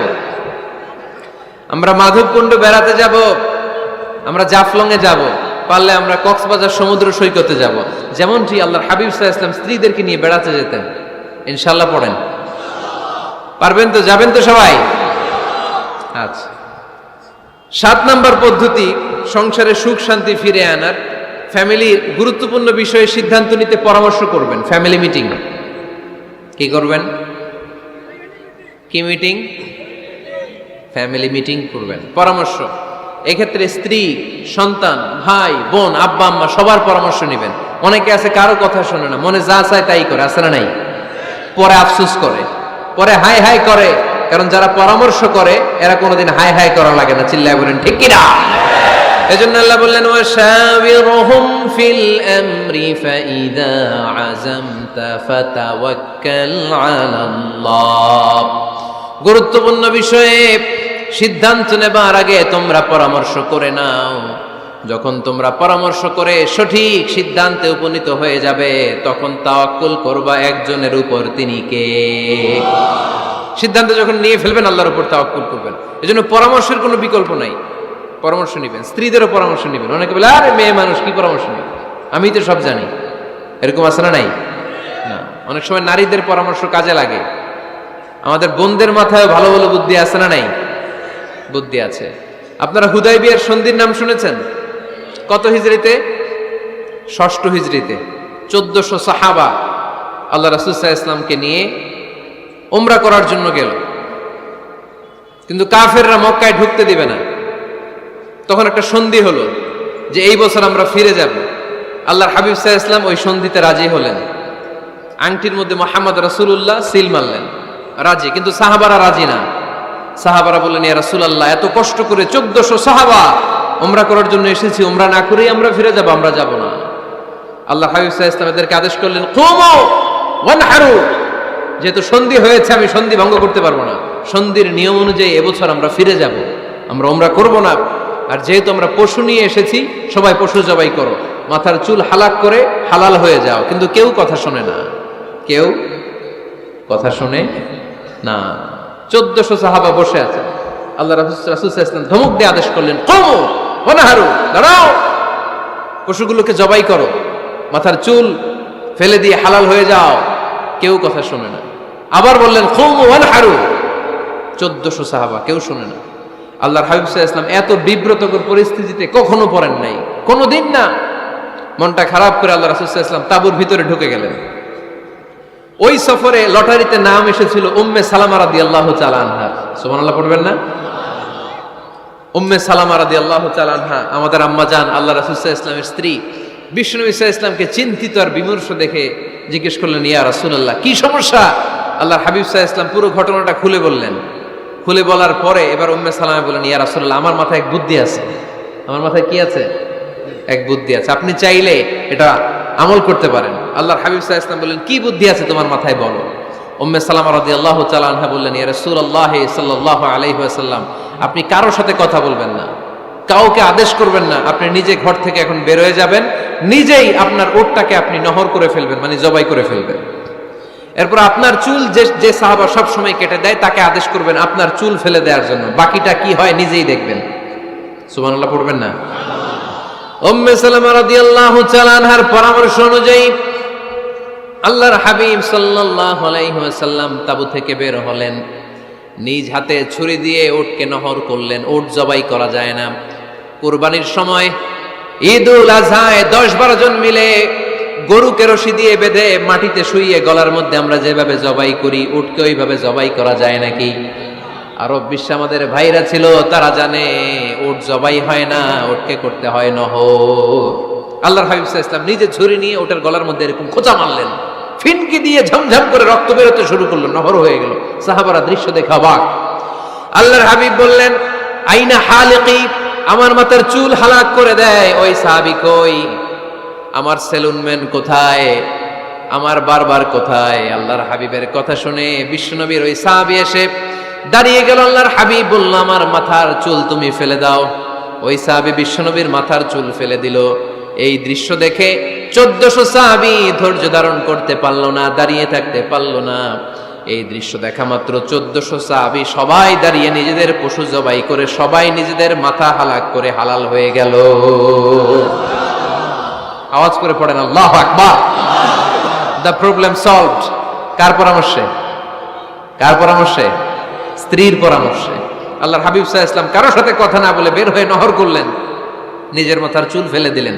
আমরা মাধবকুণ্ড বেড়াতে যাব, আমরা জাফলংয়ে যাব, পারলে আমরা কক্সবাজার সমুদ্র সৈকতে যাব, যেমনটি আল্লাহর হাবিব সাল্লাল্লাহু আলাইহি ওয়াসাল্লাম স্ত্রীদেরকে নিয়ে বেড়াতে যেতেন। ইনশাআল্লাহ পড়েন। পারবেন তো? যাবেন তো সবাই? আচ্ছা। 7 নাম্বার পদ্ধতি সংসারে সুখ শান্তি ফিরে আনার, ফ্যামিলির গুরুত্বপূর্ণ বিষয়ে সিদ্ধান্ত নিতে পরামর্শ করবেন। Family meeting. কি করবেন? কি মিটিং? ফ্যামিলি মিটিং করবেন, পরামর্শ। এক্ষেত্রে স্ত্রী, সন্তান, ভাই, বোন, আব্বা আম্মা সবার পরামর্শ নেবেন। অনেকে আছে কারো কথা শোনে না, মনে যা চায় তাই করে, আছে না নাই? পরে আফসোস করে, পরে হাই হাই করে, কারণ যারা পরামর্শ করে এরা কোনোদিন হাই হাই করা লাগে না। চিল্লায় বলেন ঠিক কিনা? এজন্য আল্লাহ বললেন, ওয়াশাবিরহুম ফিল আমরি ফাইযা আযামতা ফাতাওয়াক্কাল আলাল্লাহ। গুরুত্বপূর্ণ বিষয়ে সিদ্ধান্ত নেবার আগে তোমরা পরামর্শ করে নাও। যখন তোমরা পরামর্শ করে সঠিক সিদ্ধান্তে উপনীত হয়ে যাবে, তখন তাওয়াক্কুল করবা একজনের উপর, তিনি কে? সিদ্ধান্ত যখন নিয়ে ফেলবেন আল্লাহর উপর তাওয়াক্কুল করবেন। এজন্য পরামর্শের কোনো বিকল্প নাই। পরামর্শ নেবেন, স্ত্রীদেরও পরামর্শ নেবেন। অনেকে বলে, আরে মেয়ে মানুষ কি পরামর্শ নেবে, আমি তো সব জানি। এরকম আছে না নাই? না। অনেক সময় নারীদের পরামর্শ কাজে লাগে। আমাদের বোনদের মাথায় ভালো ভালো বুদ্ধি আছে না নাই? বুদ্ধি আছে। আপনারা হুদাইবিয়ার সন্ধির নাম শুনেছেন? কত হিজরিতে? 6ষ্ঠ হিজরিতে 1400 সাহাবা আল্লাহ রাসূল সাল্লাল্লাহু আলাইহি ওয়াসাল্লামকে নিয়ে উমরা করার জন্য গেল, কিন্তু কাফেররা মক্কায় ঢুকতে দিবে না। তখন একটা সন্ধি হলো যে এই বছর আমরা ফিরে যাব। আল্লাহর হাবিব সাল্লাল্লাহু আলাইহি ওয়াসাল্লাম ওই সন্ধিতে রাজি হলেন। আংটির মধ্যে মুহাম্মদ রাসূলুল্লাহ সিল মারলেন, রাজি। কিন্তু সাহাবারা রাজি না। সাহাবারা বললেন, ইয়া রাসূলুল্লাহ, এত কষ্ট করে 1400 সাহাবা উমরা করার জন্য এসেছি, উমরা না করেই আমরা ফিরে যাব, আমরা যাব না। আল্লাহ হাবিব সাল্লাল্লাহু আলাইহি ওয়াসাল্লাম এদেরকে আদেশ করলেন, কুমু ওয়ানহারু, যেহেতু সন্ধি হয়েছে আমি সন্ধি ভঙ্গ করতে পারবো না, সন্ধির নিয়ম অনুযায়ী এবছর আমরা ফিরে যাব, আমরা উমরা করব না। আর যেহেতু আমরা পশু নিয়ে এসেছি, সবাই পশু জবাই করো, মাথার চুল হালাক করে হালাল হয়ে যাও। কিন্তু কেউ কথা শোনে না, কেউ কথা শোনে না। 1400 সাহাবা বসে আছে। আল্লাহ রাসূল সাল্লাল্লাহু আলাইহি ওয়াসাল্লাম ধমক দিয়ে আদেশ করলেন, কুমু ওয়ানহারু, দাঁড়াও, পশুগুলোকে জবাই করো, মাথার চুল ফেলে দিয়ে হালাল হয়ে যাও। কেউ কথা শোনে না। আবার বললেন, কুমু ওয়ানহারু। 1400 সাহাবা, কেউ শোনে না। আল্লাহর হাবিব সাল্লাল্লাহু আলাইহি ওয়াসাল্লাম এত বিব্রতকর পরিস্থিতিতে কখনো পড়েন নাই, কোনোদিন না। মনটা খারাপ করে আল্লাহ রাসূল সাল্লাল্লাহু আলাইহি ওয়াসাল্লাম তাঁবুর ভিতরে ঢুকে গেলেন। ওই সফরে লটারিতে নাম এসেছিল উম্মে সালামা রাদিয়াল্লাহু তাআলা আনহা। সুবহানাল্লাহ পড়বেন না? উম্মে সালামা রাদিয়াল্লাহু তাআলা আনহা আমাদের আম্মা জান, আল্লাহ রাসূল সাল্লাল্লাহু আলাইহি ওয়াসাল্লামের স্ত্রী। বিষ্ণু নবী সাল্লাল্লাহু আলাইহি ওয়াসাল্লামকে চিন্তিত আর বিমর্ষ দেখে জিজ্ঞেস করলেন, ইয়া রাসূলুল্লাহ, কি সমস্যা? আল্লাহর হাবিব সাল্লাল্লাহু আলাইহি ওয়াসাল্লাম পুরো ঘটনাটা খুলে বললেন। খুলে বলার পরে এবার উম্মে সালামা বললেন, ইয়া রাসূলুল্লাহ, আমার মাথায় এক বুদ্ধি আছে। আমার মাথায় কি আছে? এক বুদ্ধি আছে। আপনি চাইলে এটা আমল করতে পারেন। আল্লাহর হাবিব সাল্লাল্লাহু আলাইহি ওয়াসাল্লাম বললেন, কি বুদ্ধি আছে তোমার মাথায় বলো। উম্মে সালামা রাদিয়াল্লাহু তাআলা আনহা বললেন, ইয়া রাসূলুল্লাহ সাল্লাল্লাহু আলাইহি ওয়াসাল্লাম, আপনি কারোর সাথে কথা বলবেন না, কাউকে আদেশ করবেন না, আপনি নিজে ঘর থেকে এখন বের হয়ে যাবেন, নিজেই আপনার উটটাকে আপনি নহর করে ফেলবেন, মানে জবাই করে ফেলবেন। এরপর আপনার চুল যে সাহাবা সব সময় কেটে দেয় তাকে আদেশ করবেন আপনার চুল ফেলে দেওয়ার জন্য, বাকিটা কি হয় নিজেই দেখবেন। সুবহানাল্লাহ পড়বেন না? উম্মে সালামা রাদিয়াল্লাহু তাআলা আনহার পরামর্শ অনুযায়ী আল্লাহর হাবিব সাল্লাল্লাহু আলাইহি ওয়াসাল্লাম তাবু থেকে বের হলেন, নিজ হাতে ছুরি দিয়ে উটকে নহর করলেন। উট জবাই করা যায় না। কুরবানির সময় ঈদুল আজহায় 10-12 জন মিলে গরুকে রশি দিয়ে বেঁধে মাটিতে শুইয়ে গলার মধ্যে আমরা যেভাবে জবাই করি, উটকে ওইভাবে জবাই করা যায় নাকি? আরব বিশ্বে আমাদের ভাইরা ছিল, তারা জানে উট জবাই হয় না, উটকে করতে হয় নহর। আল্লাহর হাবিব সাল্লাল্লাহু আলাইহি ওয়াসাল্লাম নিজে ছুরি নিয়ে ওটার গলার মধ্যে এরকম খোঁচা মারলেন, ফিনকি দিয়ে ঝমঝম করে রক্ত বেরোতে শুরু করলো, নহর হয়ে গেল। সাহাবারা দৃশ্য দেখে অবাক। আল্লাহর হাবিব বললেন, আইনা হালিকি, আমার মাথার চুল হালাক করে দেয় ওই সাহাবী কই? আমার সেলুনম্যান কোথায়? আমার বারবার কোথায়? আল্লাহর হাবিবের কথা শুনে বিশ্বনবীর ওই সাহাবী এসে দাঁড়িয়ে গেল। আল্লাহর হাবিব বলল, আমার মাথার চুল তুমি ফেলে দাও। ওই সাহাবী বিশ্বনবীর মাথার চুল ফেলে দিল। এই দৃশ্য দেখে 1400 সাহাবী ধৈর্য ধারণ করতে পারল না, দাঁড়িয়ে থাকতে পারল না। এই দৃশ্য দেখা মাত্র 1400 সাহাবী সবাই দাঁড়িয়ে নিজেদের পশু জবাই করে সবাই নিজেদের মাথা হালাক করে হালাল হয়ে গেল। আওয়াজ করে পড়েন আল্লাহু আকবার। The problem solved. কার পরামর্শে? কার পরামর্শে? স্ত্রীর পরামর্শে। আল্লাহর হাবিব সাল্লাল্লাহু আলাইহি ওয়াসাল্লাম কারোর সাথে কথা না বলে বের হয়ে নহর করলেন, নিজের মাথার চুল ফেলে দিলেন।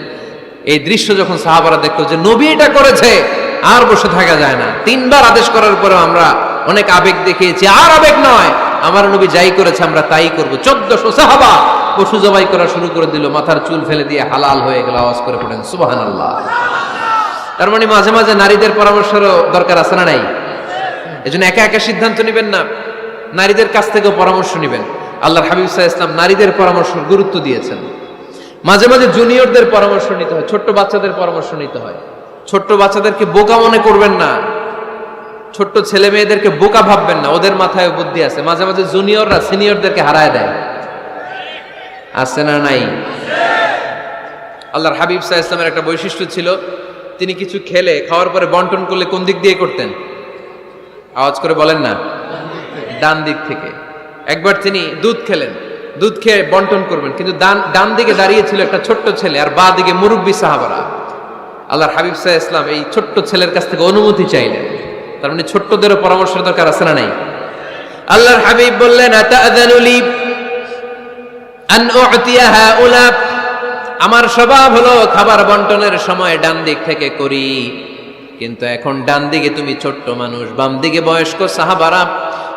এই দৃশ্য যখন সাহাবারা দেখলো যে নবী এটা করেছে, আর বসে থাকা যায় না। 3বার আদেশ করার পরেও আমরা অনেক আবেগ দেখিয়েছি, আর আবেগ নয়, আমার নবী যাই করেছে আমরা তাই করব। 1400 সাহাবা পশু জবাই করা শুরু করে দিল, মাথার চুল ফেলে দিয়ে হালাল হয়ে গেল। আওয়াজ করে পড়েন সুবহানাল্লাহ। তার মানে মাঝে মাঝে নারীদের পরামর্শেরও দরকার আছে না নাই? এজন্য একা একা সিদ্ধান্ত নেবেন না, নারীদের কাছ থেকেও পরামর্শ নেবেন। আল্লাহর হাবিব সাল্লাল্লাহু আলাইহি ওয়াসাল্লাম নারীদের পরামর্শের গুরুত্ব দিয়েছেন। মাঝে মাঝে জুনিয়রদের পরামর্শ নিতে হয়, ছোট্ট বাচ্চাদের পরামর্শ নিতে হয়। ছোট্ট বাচ্চাদেরকে বোকা মনে করবেন না, ছোট্ট ছেলে মেয়েদেরকে বোকা ভাববেন না, ওদের মাথায় বুদ্ধি আছে। মাঝে মাঝে জুনিয়ররা সিনিয়রদেরকে হারায় দেয়, আছে না নাই? আল্লাহর হাবিব সাল্লাল্লাহু আলাইহি ওয়াসাল্লামের একটা বৈশিষ্ট্য ছিল, তিনি কিছু খেলে খাওয়ার পরে বন্টন করলে কোন দিক দিয়ে করতেন? আওয়াজ করে বলেন না, ডান দিক থেকে। একবার তিনি দুধ খেলেন, দুধ খেয়ে বন্টন করবেন, কিন্তু ডান দিকে দাঁড়িয়ে ছিল একটা ছোট্ট ছেলে আর বাঁ দিকে মুরব্বী সাহাবারা। আল্লাহর হাবিব সাল্লাল্লাহু আলাইহি ওয়াসাল্লাম এই ছোট্ট ছেলের কাছ থেকে অনুমতি চাইলেন। তার মানে ছোট্টদেরও পরামর্শের দরকার আছে না নাই? আল্লাহর হাবিব বললেন, আতাযানু লি আন উ'তিয়া হাউলা, আমার স্বভাব হলো খাবার বন্টনের সময় ডান দিক থেকে করি, কিন্তু এখন ডান দিকে তুমি ছোট্ট মানুষ, বাম দিকে বয়স্ক সাহাবারা,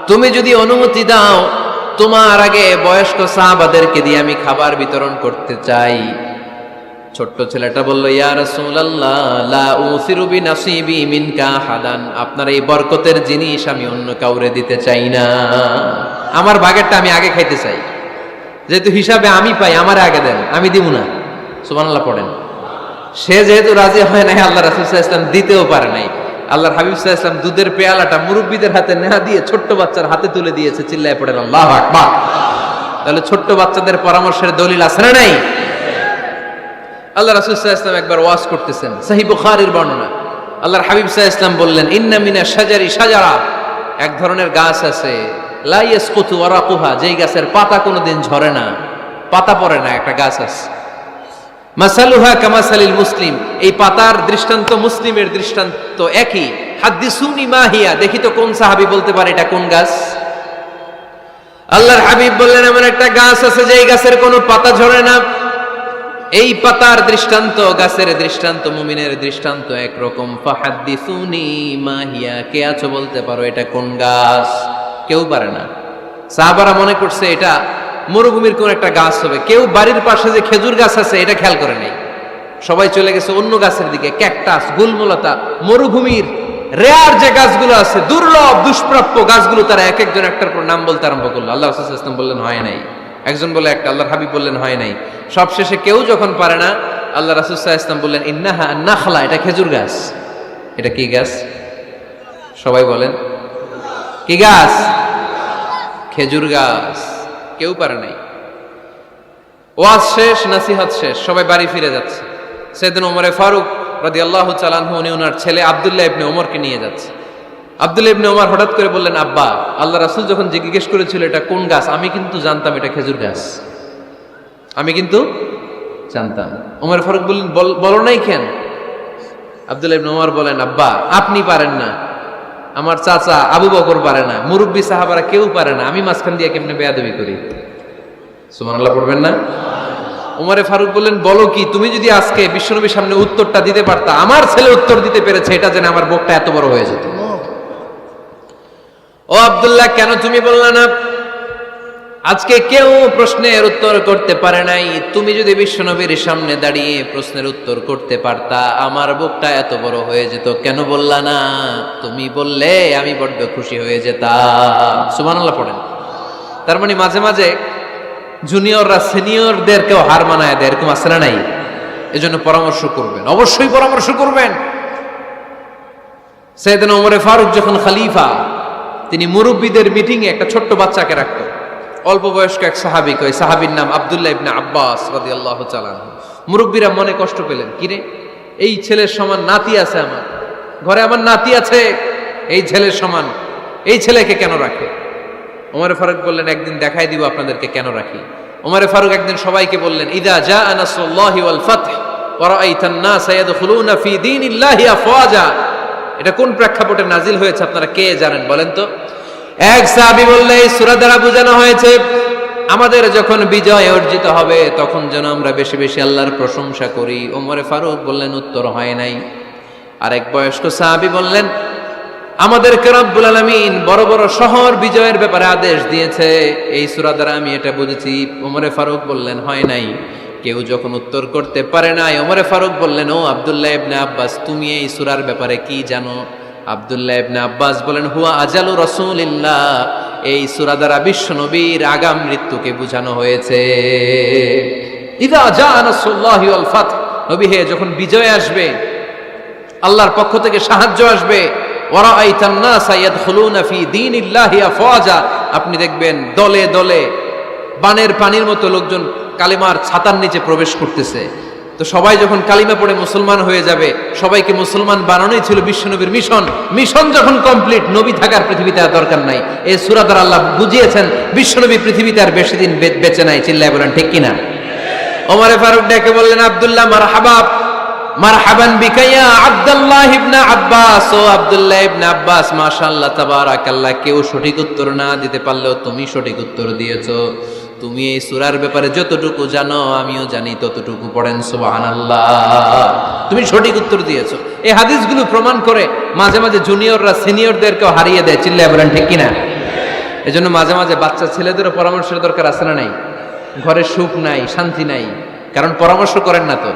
তুমি যদি অনুমতি দাও তোমার আগে বয়স্ক সাহাবাদেরকে দিয়ে আমি খাবার বিতরণ করতে চাই। ছোট্ট ছেলেটা বলল, ইয়া রাসূলুল্লাহ লা উসিরু বিনাসিবি মিনকা হাদান, আপনার এই বরকতের জিনিস আমি অন্য কাউরে দিতে চাই না, আমার ভাগেরটা আমি আগে খাইতে চাই, যেহেতু হিসাবে আমি পাই আমার আগে দেন, আমি দিব না। সুবহানাল্লাহ পড়েন। সে যেহেতু রাজি হয় নাই, আল্লাহ রাসূল সাল্লাল্লাহু আলাইহি ওয়াসাল্লাম দিতেও পারে নাই। আল্লাহর হাবিব সাল্লাল্লাহু আলাইহি ওয়াসাল্লাম দুধের পেয়ালাটা মুরব্বিদের হাতে নেহা দিয়ে ছোট্ট বাচ্চার হাতে তুলে দিয়েছে। চিল্লায় পড়েন আল্লাহু আকবার। তাহলে ছোট্ট বাচ্চাদের পরামর্শের দলিল আছে না নাই? আল্লাহ রাসূল সাল্লাল্লাহু আলাইহি ওয়াসাল্লাম একবার ওয়াজ করতেছেন, সহিহ বুখারীর বর্ণনা। আল্লাহর হাবিব সাল্লাল্লাহু আলাইহি ওয়াসাল্লাম বললেন, ইন্না মিনা শাজারি শাজারা, এক ধরনের গাছ আছে, লা ইয়াসকুতু ওয়ারাকুহা, যেই গাছের পাতা কোনোদিন ঝরে না, পাতা পড়ে না, একটা গাছ আছে। মাসালুহা কামাসালিল মুসলিম, এই পাতার দৃষ্টান্ত মুসলিমের দৃষ্টান্ত একই। হাদ্দিসুনি মাহিয়া, দেখি তো কোন সাহাবী বলতে পারে এটা কোন গাছ। আল্লাহর হাবিব বললেন, এমন একটা গাছ আছে যেই গাছের কোনো পাতা ঝরে না। এই পাতার দৃষ্টান্ত, গাছের দৃষ্টান্ত, মুমিনের দৃষ্টান্ত একরকম। ফাহাদ্দিসুনি মাহিয়া, কে আছো বলতে পারো এটা কোন গাছ? কেউ পারে না। সাহাবারা মনে করছে এটা মরুভূমির কোন একটা গাছ হবে। কেউ বাড়ির পাশে যে খেজুর গাছ আছে এটা খেয়াল করে নাই, সবাই চলে গেছে অন্য গাছের দিকে। ক্যাকটাস, গুলমলতা, মরুভূমির রেয়ার যে গাছগুলো আছে, দুর্লভ দুষ্প্রাপ্য গাছগুলো তারা এক একজন একটার পর নাম বলতে আরম্ভ করলো। আল্লাহ রাসূল সাল্লাল্লাহু আলাইহি ওয়াসাল্লাম বললেন, হয় নাই, একজন বলে একটা, আল্লাহর হাবিব বললেন হয় নাই। সবশেষে কেউ যখন পারে না, আল্লাহ রাসূল সাল্লাল্লাহু আলাইহি ওয়াসাল্লাম বললেন ইন্নাহা নাখলা, এটা খেজুর গাছ। এটা কি গাছ? সবাই বলেন কি গাছ? খেজুর গাছ। কেউ পারে নাই। ওয়াজ শেষ, নসিহত শেষ, সবাই বাড়ি ফিরে যাচ্ছে। সাইয়েদনা ওমরে ফারুক রাদিয়াল্লাহু তাআলা আনহু উনি ওনার ছেলে আব্দুল্লাহ ইবনে ওমরকে নিয়ে যাচ্ছে। আব্দুল্লাহ ইবনে ওমর হঠাৎ করে বললেন, আব্বা, আল্লাহ রাসূল যখন জিজ্ঞেস করেছিল এটা কোন গাছ, আমি কিন্তু জানতাম এটা খেজুর গাছ, আমি কিন্তু জানতাম। ওমর ফারুক বললেন, বলো নাই কেন? আব্দুল্লাহ ইবনে ওমর বলেন, আব্বা, আপনি পারেন না, আমার চাচা আবু বকর পারে না, মুরব্বী সাহাবারা কেউ পারে না, আমি মাঝখান দিয়ে কেমনে বেয়াদবি করি? সুবহানাল্লাহ পড়বেন না? ওমরে ফারুক বললেন, বলো কি, তুমি যদি আজকে বিশ্বনবীর সামনে উত্তরটা দিতে পারতা, আমার ছেলে উত্তর দিতে পেরেছে, এটা জেনে আমার বুকটা এত বড় হয়ে যেত। ও আব্দুল্লাহ, কেন তুমি বললা না? আজকে কেউ প্রশ্নের উত্তর করতে পারে নাই, তুমি যদি বিশ্বনবীর সামনে দাঁড়িয়ে প্রশ্নের উত্তর করতে পারতা, আমার বুকটা এত বড় হয়ে যেত। কেন বললা না? তুমি বললে আমি বড্ড খুশি হয়ে যেতাম। সুবহানাল্লাহ পড়েন। তার মানে মাঝে মাঝে জুনিয়ররা সিনিয়রদেরকেও হার মানায় দেয়, এরকম আছে না নাই? এজন্য পরামর্শ করবেন, অবশ্যই পরামর্শ করবেন। সাইয়েদনা ওমরে ফারুক যখন খলিফা, তিনি মুরব্বীদের মিটিং এ একটা ছোট্ট বাচ্চাকে রাখতো, অল্প বয়স্ক এক সাহাবী, ওই সাহাবীর নাম আব্দুল্লাহ ইবনে আব্বাস রাদিয়াল্লাহু তাআলা আনহু। মুরব্বীরা মনে কষ্ট পেলেন, কিরে, এই ছেলের সমান নাতি আছে আমার ঘরে, আমার নাতি আছে, এই ছেলের সমান, এই ছেলেকে কেন রাখে? ওমরে ফারুক বললেন, একদিন দেখাই দিব আপনাদেরকে কেন রাখি। ওমরে ফারুক একদিন সবাইকে বললেন, ইদা জাআ নাসরুল্লাহি ওয়াল ফাতহ ওয়া রাআইতান নাসা ইয়াদখুলুনা ফি দীনিল্লাহি আফওয়াজা। এটা কোন প্রেক্ষাপটে নাজিল হয়েছে আপনারা কে জানেন বলেন তো? এক সাহাবী বললে, এই সূরা দ্বারা বোঝানো হয়েছে আমাদের যখন বিজয় অর্জিত হবে তখন যেন আমরা বেশি বেশি আল্লাহর প্রশংসা করি। ওমরে ফারুক বললেন, উত্তর হয় নাই। আরেক বয়স্ক সাহাবী বললেন, আমাদেরকে রব্বুল আলামিন বড় বড় শহর বিজয়ের ব্যাপারে আদেশ দিয়েছে, এই সূরা দ্বারা আমি এটা বুঝেছি। ওমরে ফারুক বললেন, হয় নাই। কেউ যখন উত্তর করতে পারে নাই, ওমরে ফারুক বললেন, ও আব্দুল্লাহ ইবনে আব্বাস, তুমি এই সূরার ব্যাপারে কি জানো? আব্দুল্লাহ ইবনে আব্বাস বলেন, হুয়া আজালু রাসূলিল্লাহ, এই সূরা দ্বারা বিশ্বনবীর আগাম মৃত্যুকে বোঝানো হয়েছে। ইযা জাআ নাসরুল্লাহি ওয়াল ফাতহ, নবী হে, যখন বিজয় আসবে, আল্লাহর পক্ষ থেকে সাহায্য আসবে, ওয়া রাআইতান নাসা ইয়াদখুলুনা ফি দীনিল্লাহি আফওয়াজা, আপনি দেখবেন দলে দলে বানের পানির মতো লোকজন কালিমার ছাতার নিচে প্রবেশ করতেছে। তো সবাই যখন কালিমা পড়ে মুসলমান হয়ে যাবে, সবাইকে মুসলমান বানানোই ছিল বিশ্বনবীর মিশন। মিশন যখন কমপ্লিট, নবী থাকার পৃথিবীতে আর দরকার নাই। এই সূরা দ্বারা আল্লাহ বুঝিয়েছেন বিশ্বনবী পৃথিবীতে আর বেশি দিন বেঁচে নাই। চিল্লায় বলেন ঠিক কিনা? ওমরে ফারুক ডেকে বললেন, আব্দুল্লাহ, মারহাবা, মারহাবান বিকা ইয়া আব্দুল্লাহ ইবনে আব্বাস। ও আব্দুল্লাহ ইবনে আব্বাস, মাশাআল্লাহ তাবারাকাল্লাহ, কেউ সঠিক উত্তর না দিতে পারলেও তুমি সঠিক উত্তর দিয়েছো। তুমি এই সূরার ব্যাপারে যতটুকু জানো আমিও জানি ততটুকু। পড়েন সুবহানাল্লাহ। তুমি সঠিক উত্তর দিয়েছো। এই হাদিসগুলো প্রমাণ করে মাঝে মাঝে জুনিয়ররা সিনিয়রদেরকেও হারিয়ে দেয়। চিল্লায় বলেন ঠিক কিনা? এজন্য মাঝে মাঝে বাচ্চা ছেলেদেরও পরামর্শের দরকার আছে না নাই? ঘরে সুখ নাই, শান্তি নাই, কারণ পরামর্শ করেন না তো।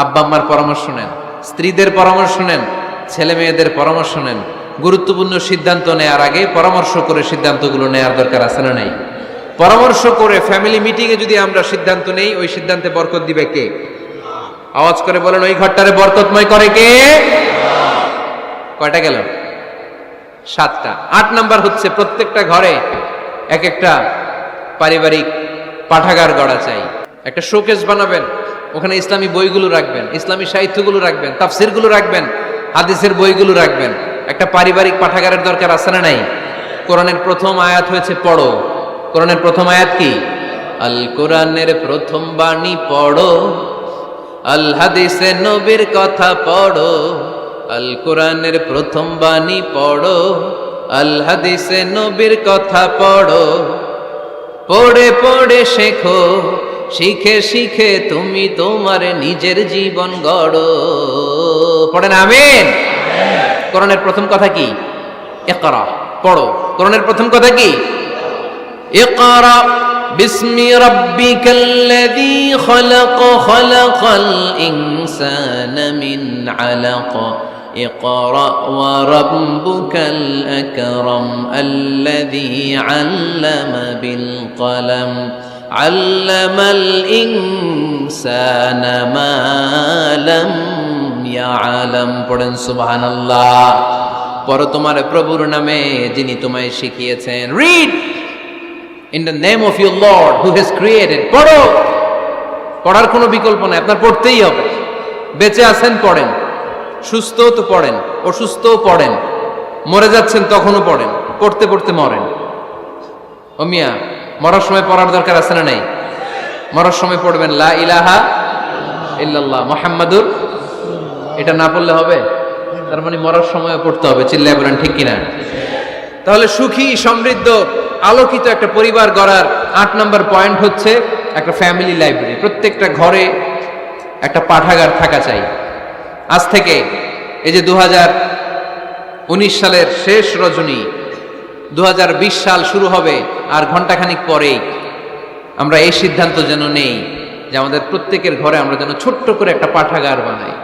আব্বা আম্মার পরামর্শ নেন, স্ত্রীদের পরামর্শ নেন, ছেলে মেয়েদের পরামর্শ নেন। গুরুত্বপূর্ণ সিদ্ধান্ত নেওয়ার আগে পরামর্শ করে সিদ্ধান্তগুলো নেওয়ার দরকার আছে না নাই? পরামর্শ করে ফ্যামিলি মিটিংয়ে যদি আমরা সিদ্ধান্ত নেই, ওই সিদ্ধান্তে বরকত দিবে কে? আওয়াজ করে বলেন, ওই ঘরটারে বরকতময় করে কে? কয়টা গেল? 7টা। 8 নাম্বার হচ্ছে, প্রত্যেকটা ঘরে এক একটা পারিবারিক পাঠাগার গড়া চাই। একটা শোকেস বানাবেন, ওখানে ইসলামী বইগুলো রাখবেন, ইসলামী সাহিত্যগুলো রাখবেন, তাফসিরগুলো রাখবেন, হাদিসের বইগুলো রাখবেন। একটা পারিবারিক পাঠাগারের দরকার আছে না নাই? কোরআনের প্রথম আয়াত হয়েছে পড়ো। কোরআনের প্রথম আয়াত কি? আল কোরআনের প্রথম বাণী পড়ো, আল হাদিসে নবীর কথা পড়ো। আল কোরআনের প্রথম বাণী পড়ো, আল হাদিসে নবীর কথা পড়ো। পড়ে পড়ে শেখো, শিখে শিখে তুমি তোমার নিজের জীবন গড়ো। পড়েন আমিন। কোরআনের প্রথম কথা কি? ইকরা, পড়ো। কোরআনের প্রথম কথা কি? ইকরা বিসমি রাব্বিকাল্লাযী খলাক, খলাকাল ইনসানা মিন আলাক। ইকরা ওয়া রাব্বুকাল আকরাম আল্লাযী আল্লামা বিল কলম। আল্লামাল ইনসানা মা লাম ইয়ালাম। পড়েন সুবহানাল্লাহ। পড়ো তোমার প্রভুর নামে যিনি তোমায় শিখিয়েছেন। Read in the name of your Lord who has created. পড়ো, পড়ার কোনো বিকল্প নাই, আপনার পড়তেই হবে। বেঁচে আছেন পড়েন, সুস্থ তো পড়েন, অসুস্থও পড়েন, মরে যাচ্ছেন তখনও পড়েন, পড়তে পড়তে মরেন। ও মিয়া, মরার সময় পড়ার দরকার আছে না নাই? মরার সময় পড়বেন লা ইলাহা ইল্লাল্লাহ মুহাম্মাদুর। এটা না পড়লে হবে? তার মানে মরার সময় পড়তে হবে। চিল্লায় বলেন ঠিক কিনা? তাহলে সুখী, সমৃদ্ধ, আলোকিত একটা পরিবার গড়ার 8 নম্বর পয়েন্ট হচ্ছে একটা ফ্যামিলি লাইব্রেরি। প্রত্যেকটা ঘরে একটা পাঠাগার থাকা চাই। আজ থেকে এই যে 2019 সালের শেষ রজনী, 2020 সাল শুরু হবে আর ঘন্টাখানিক পরেই আমরা এই সিদ্ধান্ত যেন নেই যে আমাদের প্রত্যেকের ঘরে আমরা যেন ছোট্ট করে একটা পাঠাগার বানাই।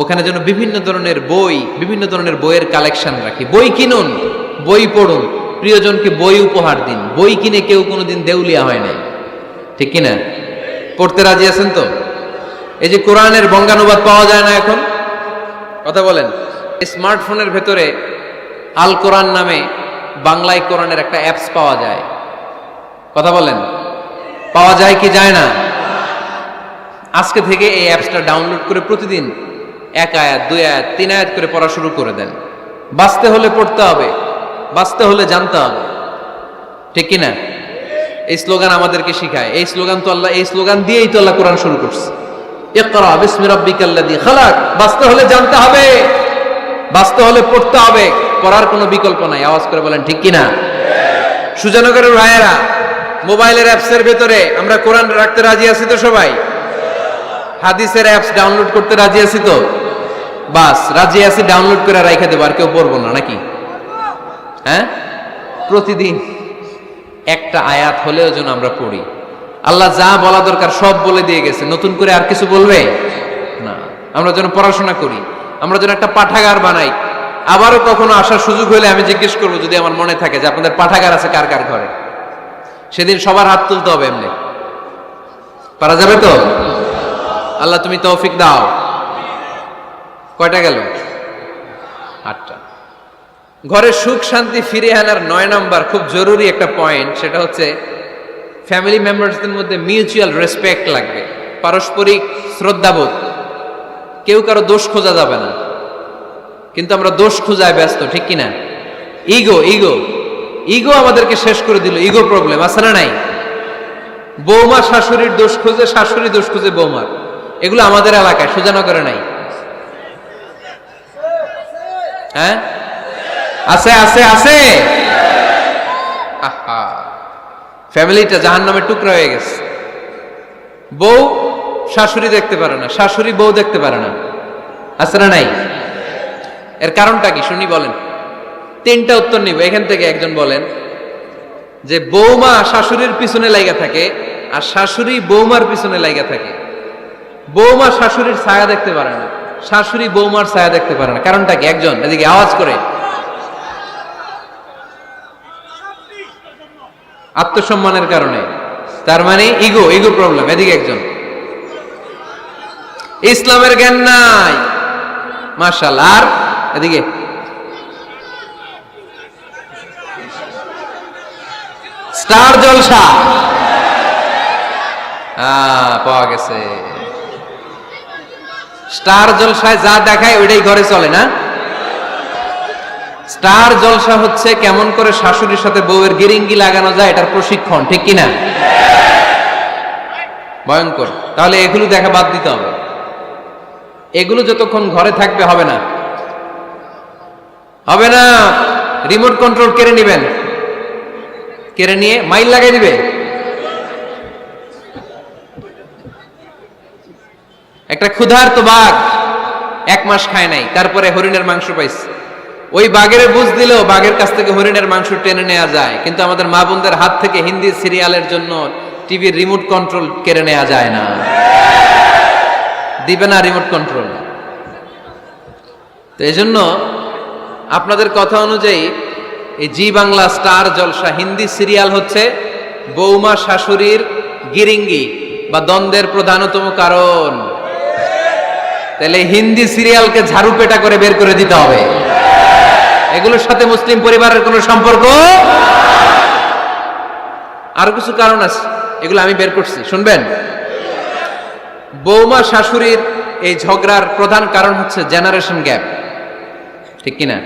ওখানে যেন বিভিন্ন ধরনের বই, বিভিন্ন ধরনের বইয়ের কালেকশন রাখি। বই কিনুন, বই পড়ুন, প্রিয়জনকে বই উপহার দিন। বই কিনে কেউ কোনোদিন দেউলিয়া হয় নাই, ঠিক কিনা? পড়তে রাজি আছেন তো? এই যে কোরআনের বঙ্গানুবাদ পাওয়া যায় না এখন, কথা বলেন। স্মার্টফোনের ভেতরে আল কোরআন নামে বাংলায় কোরআনের একটা অ্যাপস পাওয়া যায়, কথা বলেন। পাওয়া যায় কি যায় না? আজকে থেকে এই অ্যাপসটা ডাউনলোড করে প্রতিদিন 1 আয়াত, 2 আয়াত, 3 আয়াত করে পড়া শুরু করে দেন। বাঁচতে হলে পড়তে হবে, বাঁচতে হলে জানতে হবে, ঠিক কিনা? এই স্লোগান আমাদেরকে শিখায়। এই স্লোগান তো আল্লাহ, এই স্লোগান দিয়েই তো আল্লাহ কোরআন শুরু করছে। ইকরা বিসমি রাব্বিকাল্লাযী খালাক। বাঁচতে হলে জানতে হবে, বাঁচতে হলে পড়তে হবে, পড়ার কোনো বিকল্প নাই। আওয়াজ করে বলেন ঠিক কিনা? সুজানগরের ভাইয়েরা, মোবাইলের অ্যাপসের ভেতরে আমরা কোরআন রাখতে রাজি আছি তো সবাই? হাদিসের অ্যাপস ডাউনলোড করতে রাজি আছি তো? বাস রাজি আছি, ডাউনলোড করে রাইখা দেবো, আর কেউ পড়বো না নাকি? হ্যাঁ, প্রতিদিন একটা আয়াত হলেও যেন আমরা পড়ি। আল্লাহ যা বলা দরকার সব বলে দিয়ে গেছে, নতুন করে আর কিছু বলবে না। আমরা যেন পড়াশোনা করি, আমরা যেন একটা পাঠাগার বানাই। আবারও কখনো আসার সুযোগ হলে আমি জিজ্ঞেস করবো, যদি আমার মনে থাকে, যে আপনাদের পাঠাগার আছে কার কার ঘরে। সেদিন সবার হাত তুলতে হবে। এমনি পারা যাবে তো? আল্লাহ তুমি তৌফিক দাও। কয়টা গেল? 8টা। ঘরে সুখ শান্তি ফিরে আনার 9 নাম্বার খুব জরুরি একটা পয়েন্ট, সেটা হচ্ছে ফ্যামিলি মেম্বারসদের মধ্যে মিউচুয়াল রেসপেক্ট লাগবে, পারস্পরিক শ্রদ্ধাবোধ। কেউ কারো দোষ খোঁজা যাবে না, কিন্তু আমরা দোষ খোঁজায় ব্যস্ত, ঠিক কিনা? ইগো ইগো ইগো আমাদেরকে শেষ করে দিল। ইগো প্রবলেম আছে না নাই? বৌমা শাশুড়ির দোষ খুঁজে, শাশুড়ি দোষ খুঁজে বৌমার। এগুলো আমাদের এলাকায়, সুজানগরে নাই। হ্যাঁ, আছে আছে আছে। আহা, ফ্যামিলিটা জাহান্নামের টুকরা হয়ে গেছে। বউ শাশুড়ি দেখতে পারে না, শাশুড়ি বউ দেখতে পারে না, আছে না নাই? এর কারণটা কি শুনি, বলেন। 3টা উত্তর নিব এখান থেকে। একজন বলেন যে বৌমা শাশুড়ির পিছনে লাগা থাকে, আর শাশুড়ি বৌমার পিছনে লাগা থাকে। বৌমা শাশুড়ির ছায়া দেখতে পারে না, শাশুড়ি বৌমার ছায়া দেখতে পারে না। কারণটা কি? একজন এদিকে আওয়াজ করে। আত্মসম্মানের কারণে। তার মানে ইগো, ইগো প্রবলেম। এদিকে একজন। ইসলামের জ্ঞান নাই, মাশাআল্লাহ। আর এদিকে স্টার জলসা পাওয়া গেছে। স্টার জলসায় যা দেখায় ওইটাই ঘরে চলে না। স্টার জলসা হচ্ছে কেমন করে শাশুড়ির সাথে বউয়ের গিরিঙ্গি লাগানো যায়, এটার প্রশিক্ষণ, ঠিক কিনা? ভয়ঙ্কর। তাহলে এগুলো দেখা বাদ দিতে হবে। এগুলো যতক্ষণ ঘরে থাকবে হবে না, হবে না। রিমোট কন্ট্রোল কেড়ে নিবেন, কেড়ে নিয়ে মাইল লাগাই দিবে। একটা ক্ষুধার্ত বাঘ 1 মাস খায় নাই, তারপরে হরিণের মাংস পাইছে। ওই বাঘের বুঝ দিলেও বাঘের কাছ থেকে হরিণের মাংস টেনে নেওয়া যায়, কিন্তু আমাদের মা বোনদের হাত থেকে হিন্দি সিরিয়ালের জন্য টিভির রিমোট কন্ট্রোল কেড়ে নেওয়া যায় না। দিবে না রিমোট কন্ট্রোল। তো এই জন্য আপনাদের কথা অনুযায়ী এই জি বাংলা স্টার জলসা হিন্দি সিরিয়াল হচ্ছে বৌমা শাশুড়ির গিরিঙ্গি বা দ্বন্দ্বের প্রধানতম কারণ। তাহলে হিন্দি সিরিয়ালকে ঝাড়ু পেটা করে বের করে দিতে হবে। এগুলোর সাথে মুসলিম পরিবারের কোনো সম্পর্ক। আরো কিছু কারণ আছে, এগুলো আমি বের করছি, শুনবেন। বৌমা শাশুড়ির এই ঝগড়ার প্রধান কারণ হচ্ছে জেনারেশন গ্যাপ, ঠিক কিনা?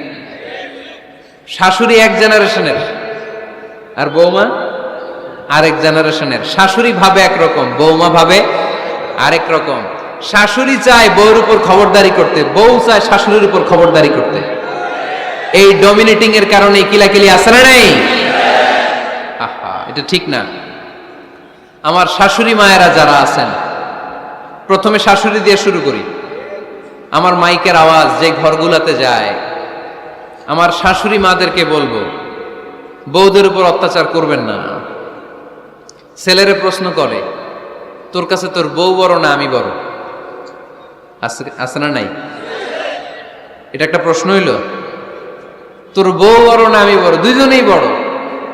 শাশুড়ি এক জেনারেশনের আর বৌমা আরেক জেনারেশনের। শাশুড়ি ভাবে একরকম, বৌমা ভাবে আরেক রকম। শাশুড়ি চায় বউর উপর খবরদারি করতে, বউ চায় শাশুড়ির উপর খবরদারি করতে। এই ডমিনেটিং এর কারণে কিলাকিলি আছে না নাই? আহা, এটা ঠিক না। আমার শাশুড়ি মায়েরা যারা আছেন, প্রথমে শাশুড়ি দিয়ে শুরু করি। আমার মাইকের আওয়াজ যে ঘরগুলাতে যায়, আমার শাশুড়ি মাদেরকে বলবো, বউদের উপর অত্যাচার করবেন না। ছেলেরে প্রশ্ন করে, তোর কাছে তোর বউ বড় না আমি বড়? আছে না নাই? এটা একটা প্রশ্ন হইল। তোর বউ বড় না আমি বড়? দুইজনেই বড়।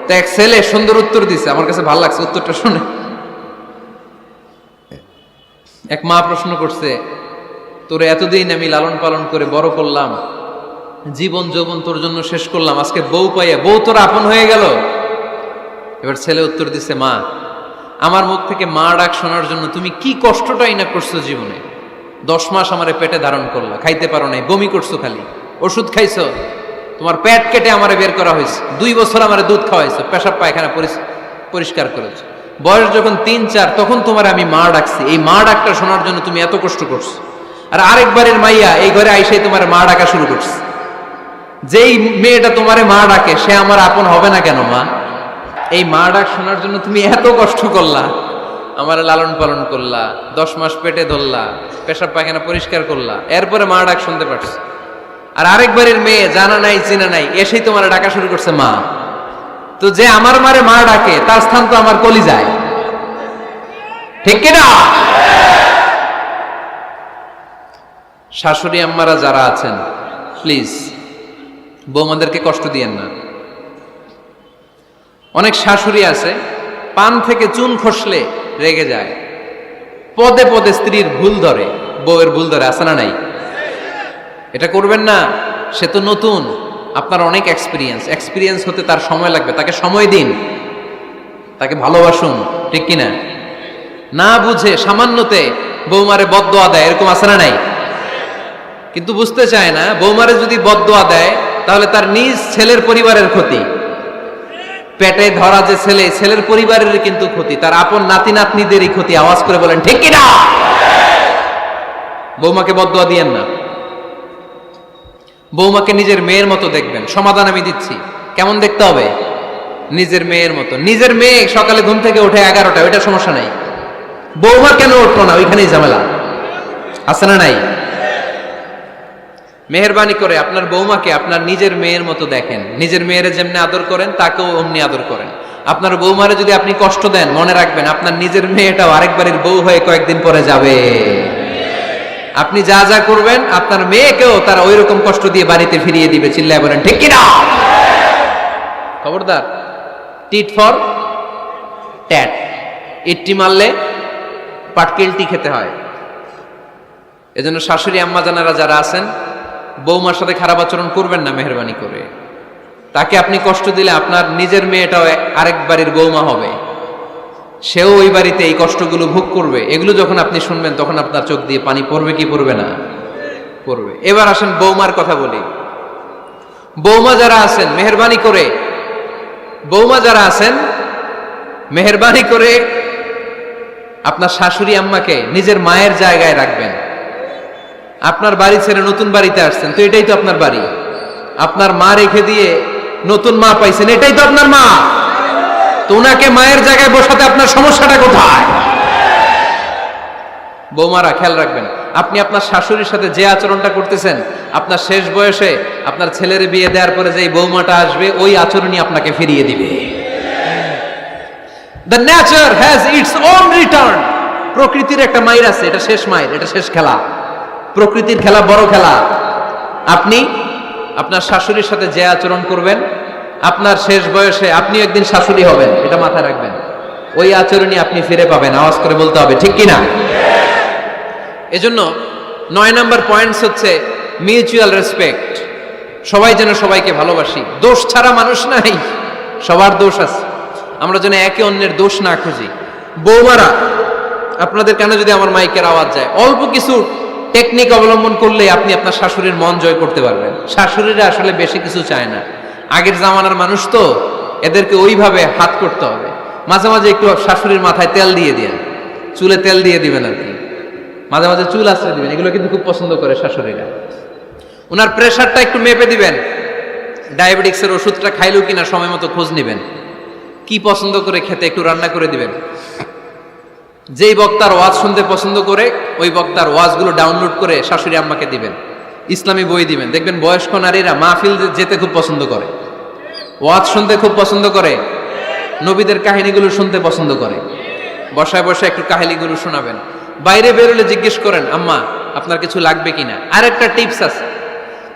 তো এক ছেলে সুন্দর উত্তর দিছে, আমার কাছে ভালো লাগছে উত্তরটা শুনে। এক মা প্রশ্ন করছে, তোর এতদিন আমি লালন পালন করে বড় করলাম, জীবন যৌবন তোর জন্য শেষ করলাম, আজকে বউ পাইয়া বউ তোর আপন হয়ে গেল? এবার ছেলে উত্তর দিছে, মা, আমার মুখ থেকে মা ডাক শোনার জন্য তুমি কি কষ্টটাই না করছো জীবনে। 10 মাস আমারে পেটে ধারণ করলা, খাইতে পারো নাই, বমি করছো, খালি ওষুধ খাইছো, তোমার পেট কেটে আমারে বের করা হয়েছে, 2 বছর আমারে দুধ খাওয়াইছো, পেশাব পায়খানা পরিষ্কার করেছো। বয়স যখন 3-4 তখন তোমার আমি মা ডাকছি, এই মা ডাকটা শোনার জন্য তুমি এত কষ্ট করছো। আর আরেকবারের মাইয়া এই ঘরে আইসাই তোমার মা ডাকা শুরু করছে। যেই মেয়েটা তোমারে মা ডাকে সে আমার আপন হবে না কেন মা? এই মা ডাক শোনার জন্য তুমি এত কষ্ট করলা, আমার লালন পালন করলা, 10 মাস পেটে ধরলা, পেশাব পায়খানা পরিষ্কার করলা, এরপরে মা ডাক শুনতে পারছো। আর আরেকবারের মেয়ে জানা নাই চিনা নাই এসেই তোমার ডাকা শুরু করছে মা। তো যে আমার মারে মা ডাকে তার স্থান তো আমার কলিজায়, ঠিক কিনা? শাশুড়ি আম্মারা যারা আছেন, প্লিজ বৌমাদেরকে কষ্ট দিয়েন না। অনেক শাশুড়ি আছে পান থেকে চুন খসলে রেগে যায়, পদে পদে স্ত্রীর ভুল ধরে, বউয়ের ভুল ধরে, আছে না নাই? এটা করবেন না। সে তো নতুন, আপনার অনেক এক্সপিরিয়েন্স হতে তার সময় লাগবে, তাকে সময় দিন, তাকে ভালোবাসুন, ঠিক কিনা? না বুঝে সামান্যতে বৌমারে বদদোয়া দেয়, এরকম আছে না নাই? কিন্তু বুঝতে চায় না, বৌমারে যদি বদদোয়া দেয় তাহলে তার নিজ ছেলের পরিবারের ক্ষতি। পেটে ধরা যে ছেলে, ছেলের পরিবারের কিন্তু ক্ষতি, তার আপন নাতি নাতনিদেরই ক্ষতি। আওয়াজ করে বলেন ঠিক কিনা? বৌমাকে বদদোয়া দিয়েন না। বৌমাকে নিজের মেয়ের মতো দেখবেন। সমাধান আমি দিচ্ছি, কেমন দেখতে হবে? নিজের মেয়ের মতো। নিজের মেয়ে সকালে ঘুম থেকে ওঠে 11টা, ওইটা সমস্যা নাই। বৌমা কেন উঠলো না, ওইখানেই ঝামেলা, আছে না নাই? মেহেরবানি করে আপনার বৌমাকে আপনার নিজের মেয়ের মতো দেখেন। নিজের মেয়েরে যেমনি আদর করেন তাকেও অমনি আদর করেন। আপনার বৌমারে যদি আপনি কষ্ট দেন, মনে রাখবেন আপনার নিজের মেয়েটাও আরেকবারের বউ হয়ে কয়েকদিন পরে যাবে। আপনি যা যা করবেন আপনার মেয়েকেও তারা ওই রকম কষ্ট দিয়ে বাড়িতে ফিরিয়ে দিবে। চিল্লায় বলেন ঠিক কিনা? খবরদার, টিট ফর ট্যাট। ইট্টি মারলে পাটকেলটি খেতে হয়। এজন্য শাশুড়ি আম্মা জানারা যারা আছেন, বৌমার সাথে খারাপ আচরণ করবেন না মেহেরবানি করে। তাকে আপনি কষ্ট দিলে আপনার নিজের মেয়েটাও আরেক বাড়ির বৌমা হবে, সেও ওই বাড়িতে এই কষ্টগুলো ভোগ করবে। এগুলো যখন আপনি শুনবেন তখন আপনার চোখ দিয়ে পানি পড়বে কি পড়বে না? পড়বে। এবার আসেন বৌমার কথা বলি। বৌমা যারা আছেন মেহেরবানি করে, বৌমা যারা আছেন মেহেরবানি করে আপনার শাশুড়ি আম্মাকে নিজের মায়ের জায়গায় রাখবেন। আপনার বাড়ি ছেড়ে নতুন বাড়িতে আসছেন, তো এটাই তো আপনার বাড়ি। আপনার মা রেখে দিয়ে নতুন মা পাইছেন, এটাই তো আপনার মা। তো ওনাকে মায়ের জায়গায় বসাতে আপনার সমস্যাটা কোথায়? বৌমারা খেয়াল রাখবেন, আপনি আপনার শাশুড়ির সাথে যে আচরণটা করতেছেন, আপনার শেষ বয়সে আপনার ছেলের বিয়ে দেওয়ার পরে যে বৌমাটা আসবে ওই আচরণই আপনাকে ফিরিয়ে দিবে। The nature has its own return. প্রকৃতির একটা মাইর আছে, এটা শেষ মাইর, এটা শেষ খেলা। প্রকৃতির খেলা বড় খেলা। আপনি আপনার শাশুড়ির সাথে যে আচরণ করবেন, আপনার শেষ বয়সে আপনি একদিন শাশুড়ি হবেন, এটা মাথায় রাখবেন। ওই আচরণই আপনি ফিরে পাবেন। আওয়াজ করে বলতে হবে, ঠিক কিনা? এজন্য 9 নাম্বার পয়েন্টস হচ্ছে মিউচুয়াল রেসপেক্ট। সবাই যেন সবাইকে ভালোবাসি। দোষ ছাড়া মানুষ নাই, সবার দোষ আছে। আমরা যেন একে অন্যের দোষ না খুঁজি। বৌমারা, আপনাদের কেন যদি আমার মাইকের আওয়াজ যায়, অল্প কিছু টেকনিক অবলম্বন করলে আপনি আপনার শাশুড়ির মন জয় করতে পারবেন। শাশুড়িরা আসলে বেশি কিছু চায় না, আগের জামানার মানুষ তো, এদেরকে ওইভাবে হাত করতে হবে। মাঝে মাঝে একটু শাশুড়ির মাথায় তেল দিয়ে দিন, চুলে তেল দিয়ে দিবেন আর কি, মাঝে মাঝে চুল আশ্রয় দিবেন, এগুলো কিন্তু খুব পছন্দ করে শাশুড়িরা। ওনার প্রেশারটা একটু মেপে দিবেন, ডায়াবেটিক্সের ওষুধটা খাইলো কিনা সময় মতো খোঁজ নিবেন, কি পছন্দ করে খেতে একটু রান্না করে দিবেন। যেই বক্তার ওয়াজ শুনতে পছন্দ করে ওই বক্তার ওয়াজগুলো ডাউনলোড করে শাশুড়ি আম্মাকে দিবেন, ইসলামী বই দিবেন। দেখবেন বয়স্ক নারীরা মাহফিল যেতে খুব পছন্দ করে, ওয়াজ শুনতে খুব পছন্দ করে, নবীদের কাহিনীগুলো শুনতে পছন্দ করে। বসায় বসায় একটু কাহিনীগুলো শোনাবেন। বাইরে বেরোলে জিজ্ঞেস করেন, আম্মা আপনার কিছু লাগবে কিনা। আর একটা টিপস আছে,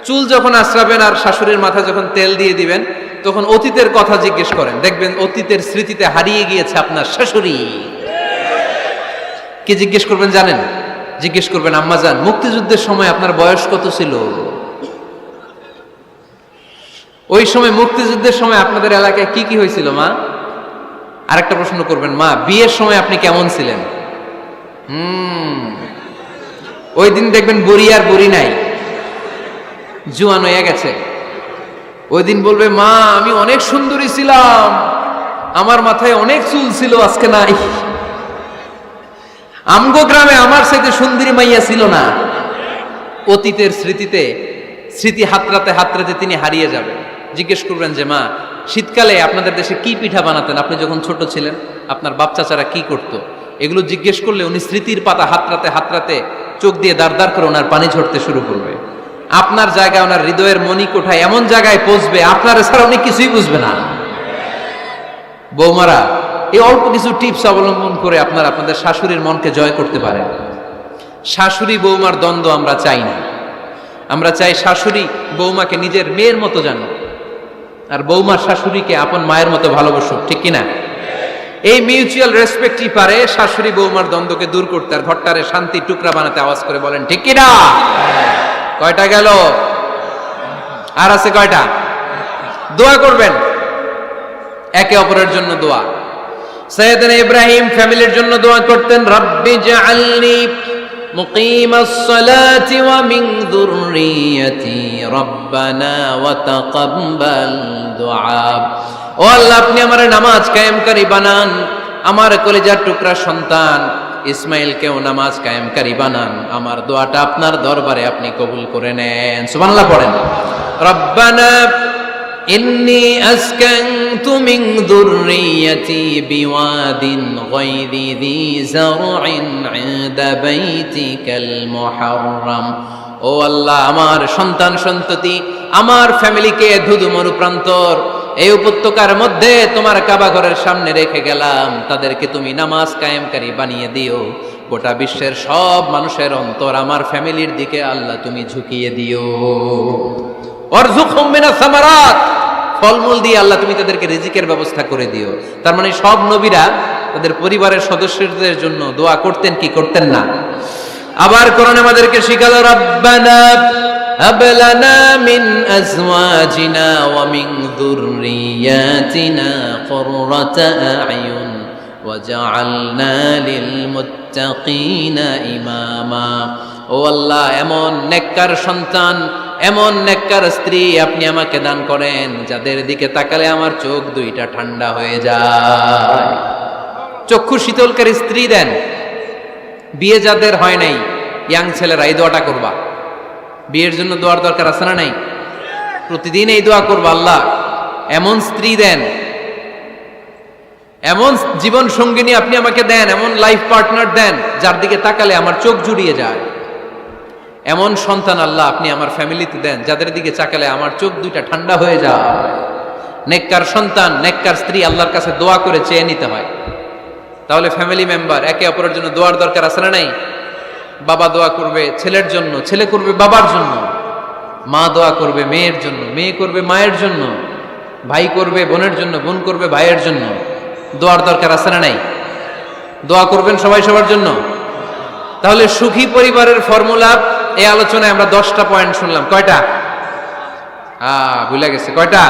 চুল যখন আশ্রাবেন আর শাশুড়ির মাথায় যখন তেল দিয়ে দিবেন, তখন অতীতের কথা জিজ্ঞেস করেন। দেখবেন অতীতের স্মৃতিতে হারিয়ে গিয়েছে আপনার শাশুড়ি। কি জিজ্ঞেস করবেন জানেন? জিজ্ঞেস করবেন, আম্মা জান, মুক্তিযুদ্ধের সময় আপনার বয়স কত ছিল? ওই সময় মুক্তিযুদ্ধের সময় আপনাদের এলাকায় কি কি হয়েছিল মা? আরেকটা প্রশ্ন করবেন, মা বিয়ের সময় আপনি কেমন ছিলেন? ওই দিন দেখবেন বুড়ি আর বুড়ি নাই, জুয়ান হয়ে গেছে। ওই দিন বলবে, মা আমি অনেক সুন্দরী ছিলাম, আমার মাথায় অনেক চুল ছিল, আজকে নাই। আমগো গ্রামে আমার সাথে সুন্দরী মাইয়া ছিল না। অতীতের স্মৃতিতে, স্মৃতি হাতড়াতে হাতড়াতে তিনি হারিয়ে যাবেন। জিজ্ঞেস করবেন যে, মা শীতকালে আপনাদের দেশে কি পিঠা বানাতেন আপনি যখন ছোট ছিলেন, আপনার বাপ চাচারা কি করতো? এগুলো জিজ্ঞেস করলে উনি স্মৃতির পাতা হাতড়াতে হাতড়াতে চোখ দিয়ে দাঁড় দাঁড় করে ওনার পানি ঝরতে শুরু করবে। আপনার জায়গায়, ওনার হৃদয়ের মনি কোঠায় এমন জায়গায় পৌঁছবে, আপনার ছাড়া উনি কিছুই বুঝবে না। বৌমারা, এই অল্প কিছু টিপস অবলম্বন করে আপনারা আপনাদের শাশুড়ির মনকে জয় করতে পারেন। শাশুড়ি বৌমার দ্বন্দ্ব আমরা চাই না। আমরা চাই শাশুড়ি বৌমাকে নিজের মেয়ের মতো জানো, আর বৌমার শাশুড়িকে আপন মায়ের মতো ভালোবাসুক, ঠিক কিনা? এই মিউচুয়াল রেসপেক্টই পারে শাশুড়ি বৌমার দ্বন্দ্বকে দূর করতে আর ঘরটারে শান্তি টুকরা বানাতে। আওয়াজ করে বলেন, ঠিক কিনা? কয়টা গেল? আর আছে কয়টা? দোয়া করবেন একে অপরের জন্য। দোয়া, সাইয়েদনা ইব্রাহিম ফ্যামিলির জন্য দোয়া করতেন, রব্বি জাআলনি মুকিমাস সালাতি ওয়া মিন যুররিয়াতি রব্বানা ওয়া তাকাব্বাল দুআ। ও আল্লাহ, আপনি আমারে নামাজ কায়েমকারী বানান, আমার কলিজার টুকরা সন্তান ইসমাইলকেও নামাজ কায়েমকারী বানান। আমার দোয়াটা আপনার দরবারে আপনি কবুল করে নেন। সুবহানাল্লাহ পড়েন। রব্বানা ইন্নী আসকানতু মিন যুররিয়াতি বিওয়াদিন গায়রি যী যারইন ইনদা বাইতিকাল মুহাররাম। ও আল্লাহ, আমার সন্তান সন্ততি, আমার ফ্যামিলিকে ধুধুমরু প্রান্তর এই উপত্যকার মধ্যে তোমার কাবা ঘরের সামনে রেখে গেলাম, তাদেরকে তুমি নামাজ কায়েমকারী বানিয়ে দিও। গোটা বিশ্বের সব মানুষের অন্তর আমার ফ্যামিলির দিকে আল্লাহ তুমি ঝুঁকিয়ে দিও। ওয়ারযুকহুম মিনাস সামারাত, ফলমূল দিয়ে আল্লাহ তুমি তাদেরকে রিজিকের ব্যবস্থা করে দিও। তার মানে সব নবীরা তাদের পরিবারের সদস্যদের জন্য দোয়া করতেন কি করতেন না? আবার কোরআন আমাদেরকে শিখালো, রব্বানা হাব লানা মিন আজওয়াজিনা ওয়া মিন যুররিয়াতিনা কুররাতা আ'য়ুন ওয়াজআলনা লিল মুত্তাকিনা ইমামা। ও আল্লাহ, এমন নেককার সন্তান, এমন নেককার স্ত্রী আপনি আমাকে দান করেন যাদের দিকে তাকালে আমার চোখ দুইটা ঠান্ডা হয়ে যায়। চক্ষু শীতলকারী স্ত্রী দেন। বিয়ে যাদের হয় নাই, ইয়াং ছেলেরা এই দোয়াটা করবা। বিয়ের জন্য দোয়ার দরকার আছে না নাই? প্রতিদিন এই দোয়া করবা, আল্লাহ এমন স্ত্রী দেন, এমন জীবন সঙ্গিনী আপনি আমাকে দেন, এমন লাইফ পার্টনার দেন যার দিকে তাকালে আমার চোখ জুড়িয়ে যায়। এমন সন্তান আল্লাহ আপনি আমার ফ্যামিলিতে দেন যাদের দিকে তাকালে আমার চোখ দুইটা ঠান্ডা হয়ে যায়। নেককার সন্তান, নেককার স্ত্রী আল্লাহর কাছে দোয়া করে চেয়ে নিতে হয়। তাহলে ফ্যামিলি মেম্বার একে অপরের জন্য দোয়ার দরকার আছে না নাই? বাবা দোয়া করবে ছেলের জন্য, ছেলে করবে বাবার জন্য, মা দোয়া করবে মেয়ের জন্য, মেয়ে করবে মায়ের জন্য, ভাই করবে বোনের জন্য, বোন করবে ভাইয়ের জন্য। দোয়ার দরকার আছে না নাই? দোয়া করবেন সবাই সবার জন্য। তাহলে সুখী পরিবারের ফর্মুলা, এই আলোচনায় আমরা 10টা পয়েন্ট শুনলাম। কয়টা? ভুলে গেছে। কয়টা?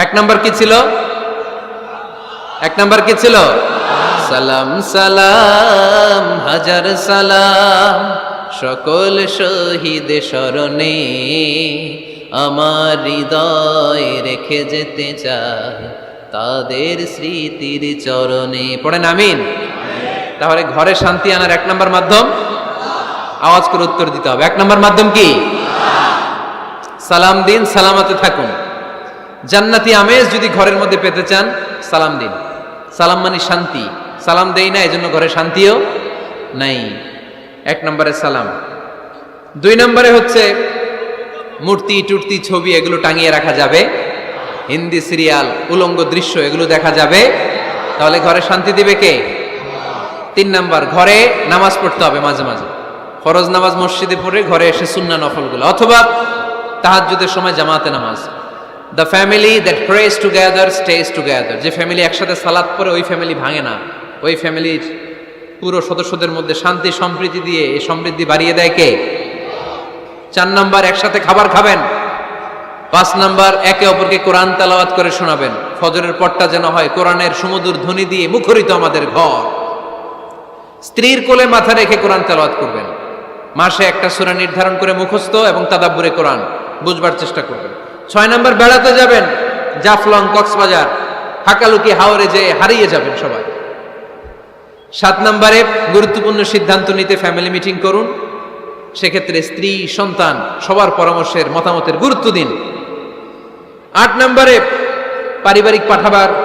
1 নাম্বার কি ছিল? 1 নাম্বার কি ছিল? সালাম সালাম হাজার সালাম সকল শহীদ স্মরণে, আমার হৃদয় রেখে যেতে চাই তাদের স্মৃতির চরণে। পড়েন আমিন। তাহলে ঘরে শান্তি আনার 1 নাম্বার মাধ্যম, আওয়াজ করে উত্তর দিতে হবে। 1 নাম্বার মাধ্যম কি? সালাম দিন, সালামতে থাকুন। জান্নাতি আমেজ যদি ঘরের মধ্যে পেতে চান, সালাম দিন। সালাম মানে শান্তি। সালাম দেই না, এজন্য ঘরে শান্তিও নাই। 1 নম্বরে সালাম। 2 নম্বরে হচ্ছে মূর্তি টুর্তি ছবি এগুলো টাঙিয়ে রাখা যাবে। হিন্দি সিরিয়াল, উলঙ্গ দৃশ্য এগুলো দেখা যাবে। তাহলে ঘরে শান্তি দিবে কে? 3 নাম্বার, ঘরে নামাজ পড়তে হবে মাঝে মাঝে। ফরজ নামাজ মসজিদে পড়ে ঘরে এসে সুন্নাহ নফলগুলো, অথবা তাহাজ্জুদের সময় জামাতে নামাজ। The family that prays together stays together. যে ফ্যামিলি একসাথে সালাত পড়ে ওই ফ্যামিলি ভাঙে না। ওই ফ্যামিলির পুরো সদস্যদের মধ্যে শান্তি সম্প্রীতি দিয়ে এই সমৃদ্ধি বাড়িয়ে দেয় কে? 4 নাম্বার, একসাথে খাবার খাবেন। 5 নাম্বার, একে অপরকে কোরআন তেলাওয়াত করে শোনাবেন। ফজরের পরটা যেন হয় কোরআনের সুমধুর ধ্বনি দিয়ে মুখরিত আমাদের ঘর। স্ত্রীর কোলে মাথা রেখে কোরআন তেলাওয়াত করবেন। মাসে একটা সূরা নির্ধারণ করে মুখস্থ এবং তাদাব্বুরে কোরআন বুঝবার চেষ্টা করবেন। 6 নাম্বার, বেড়াতে যাবেন। জাফলং, কক্সবাজার, হাকালুকি, হাওরে যে হারিয়ে যাবেন সবাই। 7 নাম্বারে, গুরুত্বপূর্ণ সিদ্ধান্ত নিতে ফ্যামিলি মিটিং করুন। সেক্ষেত্রে স্ত্রী, সন্তান সবার পরামর্শের মতামতের গুরুত্ব দিন। 8 নাম্বারে, পারিবারিক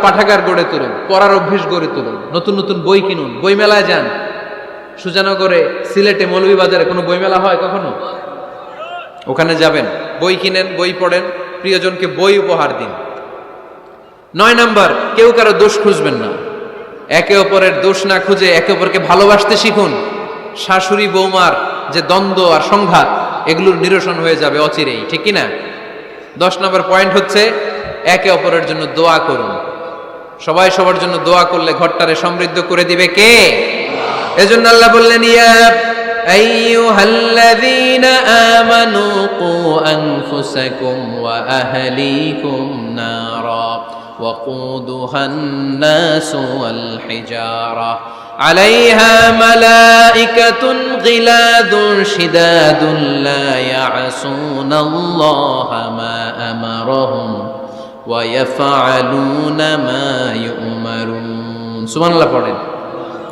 পাঠাগার গড়ে তুলুন, পড়ার অভ্যেস গড়ে তুলুন, নতুন নতুন বই কিনুন, বই মেলায় যান। সুজানগরে, সিলেটে, মৌলভীবাজারে কোনো বই মেলা হয় কখনো? ওখানে যাবেন, বই কিনেন, বই পড়েন, প্রিয়জনকে বই উপহার দিন। 9 নাম্বার, কেউ কারো দোষ খুঁজবেন না। একে অপরের দোষ না খুঁজে একে অপরকে ভালোবাসতে শিখুন। শাশুড়ি বৌমার যে দ্বন্দ্ব আর সংঘাত, এগুলোর নিরসন হয়ে যাবে অচিরেই, ঠিক কিনা? 10 নম্বর পয়েন্ট হচ্ছে একে অপরের জন্য দোয়া করুন। সবাই সবার জন্য দোয়া করলে ঘরটারে সমৃদ্ধ করে দিবে কে? এজন্য আল্লাহ বললেন, ইয়া আইয়ুহাল্লাযীনা আমানু কু আনফুসাকুম ওয়া আহলিকুম নারা ওয়াকুদুহান নাসু ওয়াল হিজারা আলাইহা মালাইকাতুন গিলাদুন শিদাদুন লা ইয়াসুনাল্লাহা মা আমারাহুম ওয়া ইয়াফআলুনা মা ইউমারুন। সুবহানাল্লাহ পড়েন।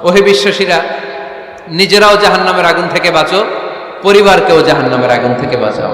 ওহে বিশ্বাসীরা, নিজেরাও জাহান্নামের আগুন থেকে বাঁচো, পরিবারকেও জাহান্নামের আগুন থেকে বাঁচাও।